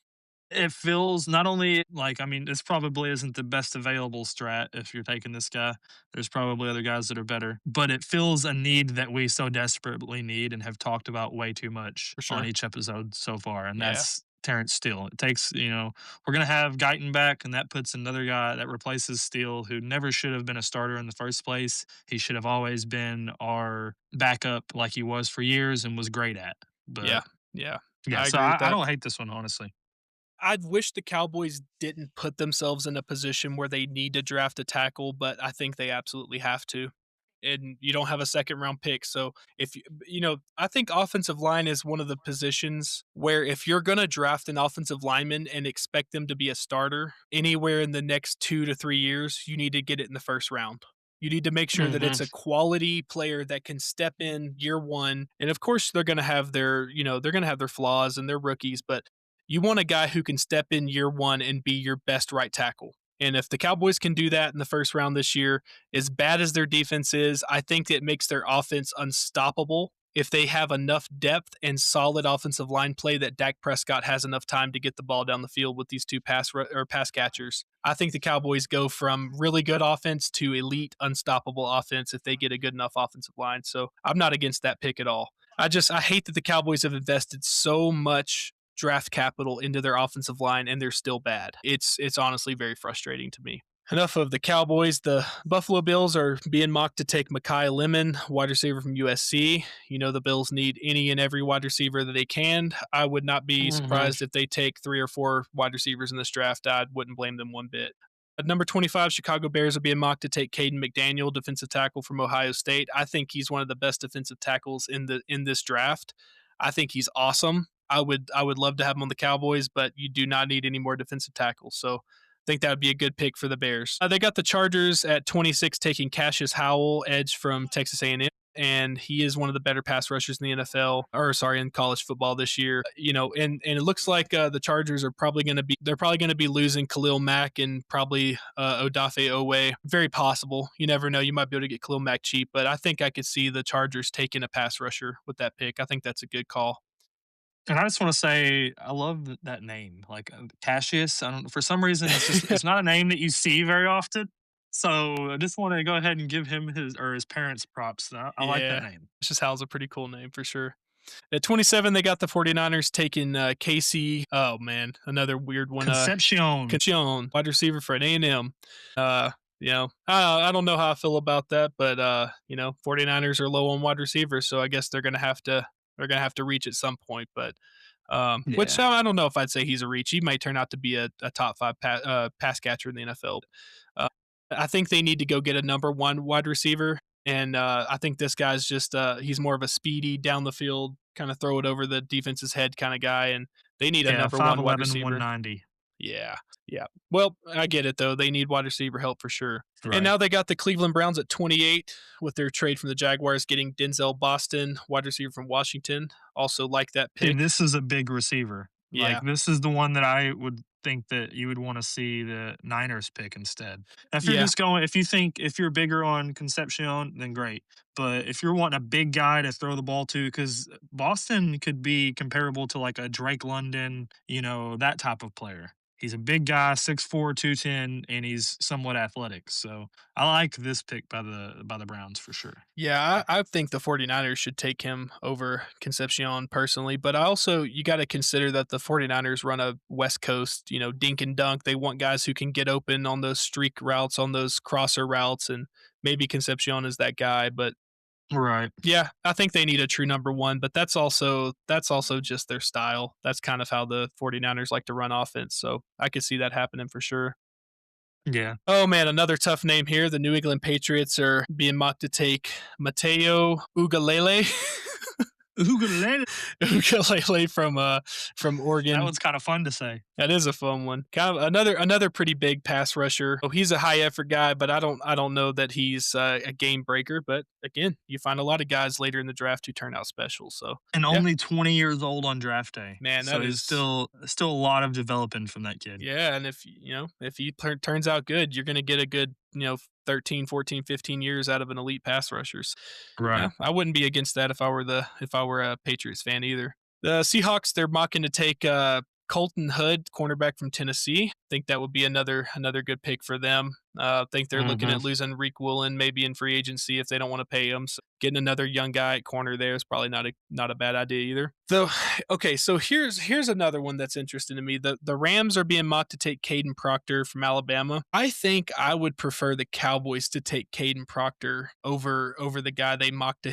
It feels not only like, I mean, this probably isn't the best available strat if you're taking this guy. There's probably other guys that are better, but it fills a need that we so desperately need and have talked about way too much For on sure. each episode so far. And Yeah. that's Terrence Steele. It takes, we're going to have Guyton back, and that puts another guy that replaces Steele, who never should have been a starter in the first place. He should have always been our backup like he was for years and was great at. Yeah. But Yeah. yeah, I so agree with I that. don't hate this one, honestly. I'd wish the Cowboys didn't put themselves in a position where they need to draft a tackle, but I think they absolutely have to. and you don't have a second round pick. So if I think offensive line is one of the positions where if you're going to draft an offensive lineman and expect them to be a starter anywhere in the next 2 to 3 years, you need to get it in the first round. You need to make sure that Hmm. it's a quality player that can step in year one. And of course, they're going to have they're going to have their flaws and their rookies, but you want a guy who can step in year one and be your best right tackle. And if the Cowboys can do that in the first round this year, as bad as their defense is, I think it makes their offense unstoppable if they have enough depth and solid offensive line play that Dak Prescott has enough time to get the ball down the field with these two pass catchers. I think the Cowboys go from really good offense to elite unstoppable offense if they get a good enough offensive line. So I'm not against that pick at all. I hate that the Cowboys have invested so much draft capital into their offensive line and they're still bad. It's honestly very frustrating to me. Enough of the Cowboys. The Buffalo Bills are being mocked to take Mekhi Lemon, wide receiver from USC. You know the Bills need any and every wide receiver that they can. I would not be Hmm. surprised if they take 3 or 4 wide receivers in this draft. I wouldn't blame them one bit. At number 25, Chicago Bears are being mocked to take Caden McDaniel, defensive tackle from Ohio State. I think he's one of the best defensive tackles in this draft. I think he's awesome. I would love to have him on the Cowboys, but you do not need any more defensive tackles. So I think that would be a good pick for the Bears. They got the Chargers at 26 taking Cassius Howell, edge from Texas A&M, and he is one of the better pass rushers in the NFL, or sorry, in college football this year. And it looks like the Chargers are probably going to be losing Khalil Mack and probably Odafe Owe. Very possible. You never know. You might be able to get Khalil Mack cheap, but I think I could see the Chargers taking a pass rusher with that pick. I think that's a good call. And I just want to say, I love that name, like Cassius. I don't. For some reason, it's not a name that you see very often. So I just want to go ahead and give him his parents props. I like that Yeah. name. It's just Hal's a pretty cool name for sure. At 27, they got the 49ers taking Casey. Oh, man. Another weird one. Concepcion. Concepcion, wide receiver for an A&M. Uh, I don't know how I feel about that, but 49ers are low on wide receivers, so I guess they're gonna have to reach at some point. But which Yeah. I don't know if I'd say he's a reach. He might turn out to be a top five pass catcher in the NFL. Uh, I think they need to go get a number one wide receiver, and I think this guy's just he's more of a speedy down the field, kind of throw it over the defense's head kind of guy, and they need a Yeah. number one wide 5'11", receiver. 190. Yeah, yeah. Well, I get it though. They need wide receiver help for sure. And Right. now they got the Cleveland Browns at 28 with their trade from the Jaguars, getting Denzel Boston, wide receiver from Washington. Also like that See, pick. this is a big receiver. Like, Yeah, this is the one that I would think that you would wanna see the Niners pick instead. yeah. If you're bigger on Concepcion, then great. But if you're wanting a big guy to throw the ball to, because Boston could be comparable to, like, a Drake London, that type of player. He's a big guy, 6'4", 210, and he's somewhat athletic. So, I like this pick by the Browns for sure. Yeah, I think the 49ers should take him over Concepcion personally, but I also you got to consider that the 49ers run a West Coast, dink and dunk. They want guys who can get open on those streak routes, on those crosser routes, and maybe Concepcion is that guy, but Right. yeah, I think they need a true number one, but that's also just their style. That's kind of how the 49ers like to run offense, so I could see that happening for sure. Yeah. Oh man, another tough name here. The New England Patriots are being mocked to take Mateo Ugalele. Ukulele. Ugalele from That Oregon. one's kinda fun to say. That is a fun one. Kind of another pretty big pass rusher. Oh, he's a high effort guy, but I don't know that he's a game breaker. But again, you find a lot of guys later in the draft who turn out special. So And yeah, only 20 years old on draft day. man, So that he's is still a lot of developing from that kid. yeah. And if he turns out good, you're going to get a good 13, 14, 15 years out of an elite pass rushers. Yeah, Right. I wouldn't be against that if I were a Patriots fan either. The Seahawks, they're mocking to take Colton Hood, cornerback from Tennessee. I think that would be another good pick for them. I think they're looking Mhm. at losing Reek Woolen maybe in free agency if they don't want to pay him. So getting another young guy at corner there is probably not a bad idea either. So okay, so here's another one that's interesting to me. The Rams are being mocked to take Caden Proctor from Alabama. I think I would prefer the Cowboys to take Caden Proctor over the guy they mocked to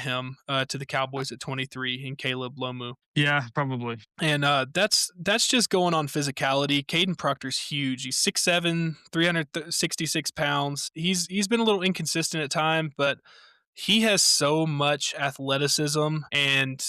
the Cowboys at 23 in Caleb Lomu. Yeah, probably. And that's just going on physicality. Caden Proctor's huge. He's 6'7", 366 pounds. He's been a little inconsistent at time, but he has so much athleticism, and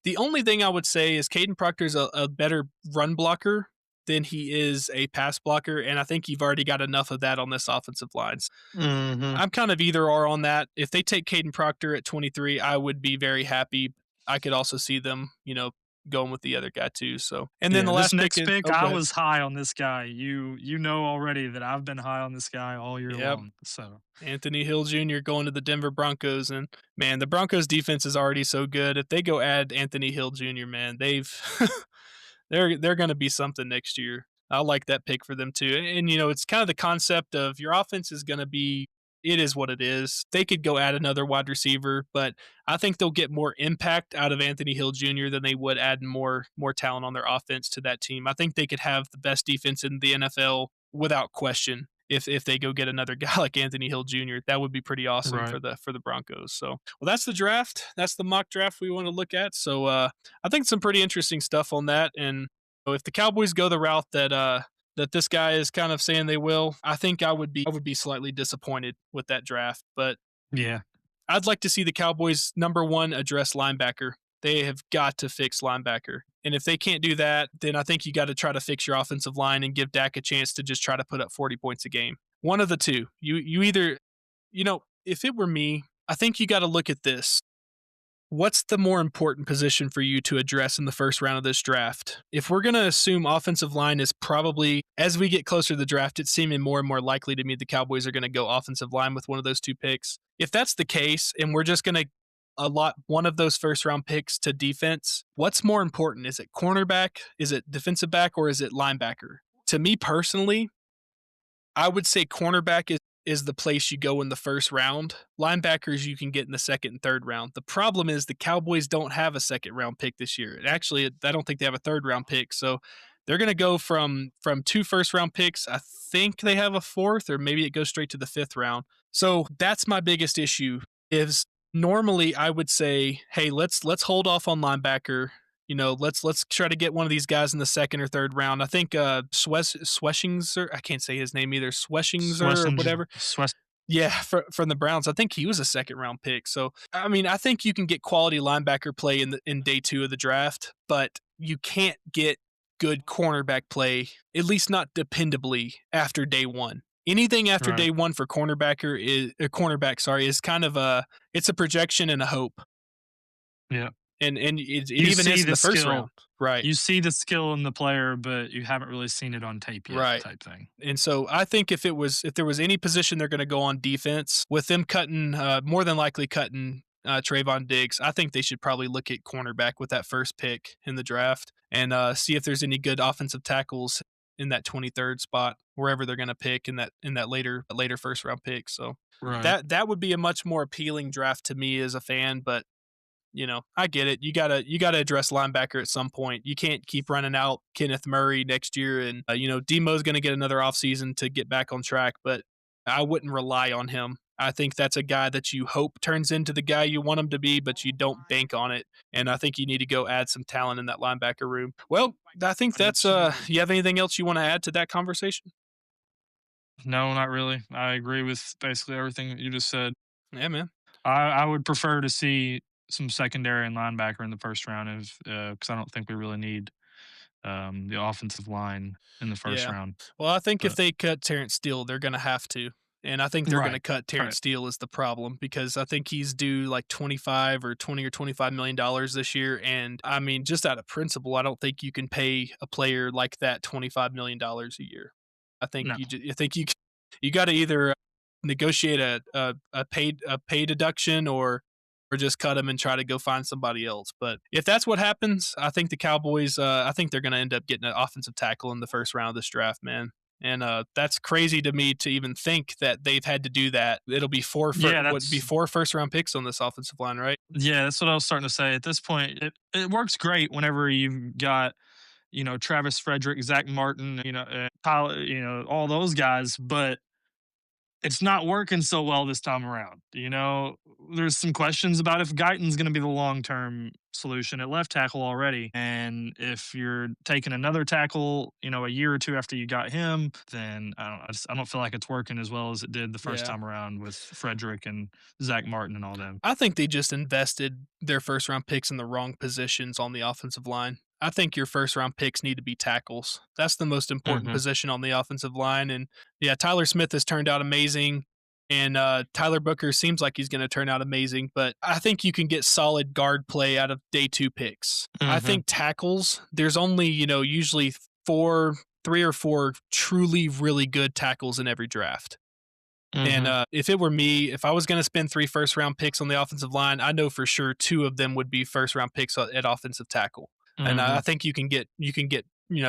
the only thing I would say is Caden Proctor's a better run blocker than he is a pass blocker, and I think you've already got enough of that on this offensive line. Mhm. I'm kind of either or on that. If they take Caden Proctor at 23, I would be very happy. I could also see them, going with the other guy too. So, and then Yeah, the this last pick next in. pick, Oh, go I ahead. was high on this guy. You know already that I've been high on this guy all year Yep. long. So Anthony Hill Jr. going to the Denver Broncos, and man, the Broncos defense is already so good. If they go add Anthony Hill Jr., man, they're going to be something next year. I like that pick for them too. And it's kind of the concept of your offense is going to be it is what it is. They could go add another wide receiver, but I think they'll get more impact out of Anthony Hill Jr. than they would add more talent on their offense to that team. I think they could have the best defense in the NFL without question if they go get another guy like Anthony Hill Jr. That would be pretty awesome right. for the Broncos. So, well, that's the draft. That's the mock draft we want to look at. So, I think some pretty interesting stuff on that. And if the Cowboys go the route that this guy is kind of saying they will, I think I would be slightly disappointed with that draft. But Yeah. I'd like to see the Cowboys number one address linebacker. They have got to fix linebacker. And if they can't do that, then I think you got to try to fix your offensive line and give Dak a chance to just try to put up 40 points a game. One of the two. You either, if it were me, I think you got to look at this. What's the more important position for you to address in the first round of this draft? If we're going to assume offensive line is probably, as we get closer to the draft, it's seeming more and more likely to me the Cowboys are going to go offensive line with one of those two picks. If that's the case, and we're just going to allot one of those first round picks to defense, what's more important? Is it cornerback? Is it defensive back? Or is it linebacker? To me personally, I would say cornerback is the place you go in the first round. Linebackers you can get in the second and third round. The problem is the Cowboys don't have a second round pick this year. Actually, I don't think they have a third round pick. So they're going to go from two first round picks. I think they have a fourth, or maybe it goes straight to the fifth round. So that's my biggest issue. Is normally I would say, hey, let's hold off on linebacker. Let's try to get one of these guys in the second or third round. I think Sweshingser, I can't say his name either, Sweshingser or Swessinger, whatever. Swess. Yeah, from the Browns. I think he was a second round pick. So I mean, I think you can get quality linebacker play in day two of the draft, but you can't get good cornerback play, at least not dependably after day one. Anything after Right. day one for cornerback, sorry, is kind of it's a projection and a hope, Yeah. and it You even see is in the the first skill. round, right? You see the skill in the player, but you haven't really seen it on tape yet, Right. type thing. And so I think if there was any position they're going to go on defense with them cutting, more than likely cutting Trayvon Diggs, I think they should probably look at cornerback with that first pick in the draft and see if there's any good offensive tackles in that 23rd spot, wherever they're going to pick in that later first round pick. So Right. that would be a much more appealing draft to me as a fan, but I get it. You gotta address linebacker at some point. You can't keep running out Kenneth Murray next year, and Demo's going to get another offseason to get back on track. But I wouldn't rely on him. I think that's a guy that you hope turns into the guy you want him to be, but you don't bank on it. And I think you need to go add some talent in that linebacker room. Well, I think that's. Absolutely. You have anything else you want to add to that conversation? No, not really. I agree with basically everything that you just said. Yeah, man. I would prefer to see some secondary and linebacker in the first round if because I don't think we really need the offensive line in the first Yeah. round. Well, I think if But they cut Terrence Steele, they're gonna have to. And I think they're gonna right, cut Terrence right. Steele is the problem because I think he's due like 25 or 20 or $25 million this year. And I mean, just out of principle, I don't think you can pay a player like that $25 million a year. I think No. I think you got to either negotiate a pay deduction or just cut him and try to go find somebody else. But if that's what happens, I think the Cowboys, I think they're going to end up getting an offensive tackle in the first round of this draft, man. And that's crazy to me to even think that they've had to do that. It'll be Yeah, would be that's four first round picks on this offensive line, right? yeah, that's what I was starting to say. At this point, it works great whenever you've got Travis Frederick, Zach Martin, Kyle, all those guys, but it's not working so well this time around. There's some questions about if Guyton's going to be the long term solution at left tackle already. And if you're taking another tackle, a year or two after you got him, then I don't know, I don't feel like it's working as well as it did the first Yeah. time around with Frederick and Zach Martin and all them. I think they just invested their first round picks in the wrong positions on the offensive line. I think your first round picks need to be tackles. That's the most important Hmm. position on the offensive line. And yeah, Tyler Smith has turned out amazing. And Tyler Booker seems like he's going to turn out amazing. But I think you can get solid guard play out of day two picks. I Hmm. think tackles, there's only, usually four, 3 or 4 truly really good tackles in every draft. And, Hmm. if it were me, if I was gonna spend 3 first-round picks on the offensive line, I know for sure 2 of them would be first-round picks at offensive tackle. And I Hmm. think you can get,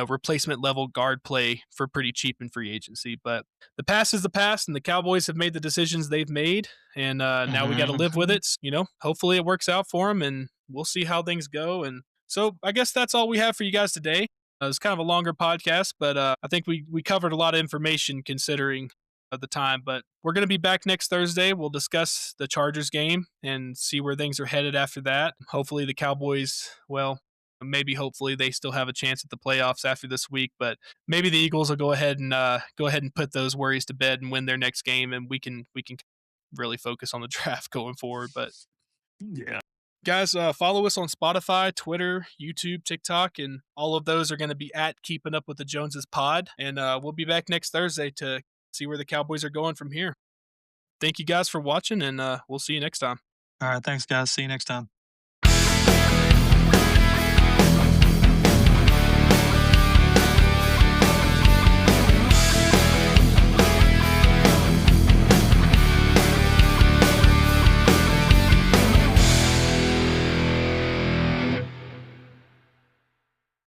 replacement level guard play for pretty cheap in free agency, but the past is the past, and the Cowboys have made the decisions they've made, and, now we gotta live with Hmm. it, hopefully it works out for them, and we'll see how things go, and so I guess that's all we have for you guys today. It's kind of a longer podcast, but, I think we covered a lot of information considering of the time. But we're going to be back next Thursday. We'll discuss the Chargers game and see where things are headed after that. Hopefully, the Cowboys, well, maybe hopefully they still have a chance at the playoffs after this week, but maybe the Eagles will go ahead and put those worries to bed and win their next game, and we can really focus on the draft going forward. But Yeah. guys, follow us on Spotify, Twitter, YouTube, TikTok, and all of those are going to be at Keeping Up with the Joneses Pod. And we'll be back next Thursday to see where the Cowboys are going from here. Thank you guys for watching, and we'll see you next time. All right. Thanks, guys. See you next time.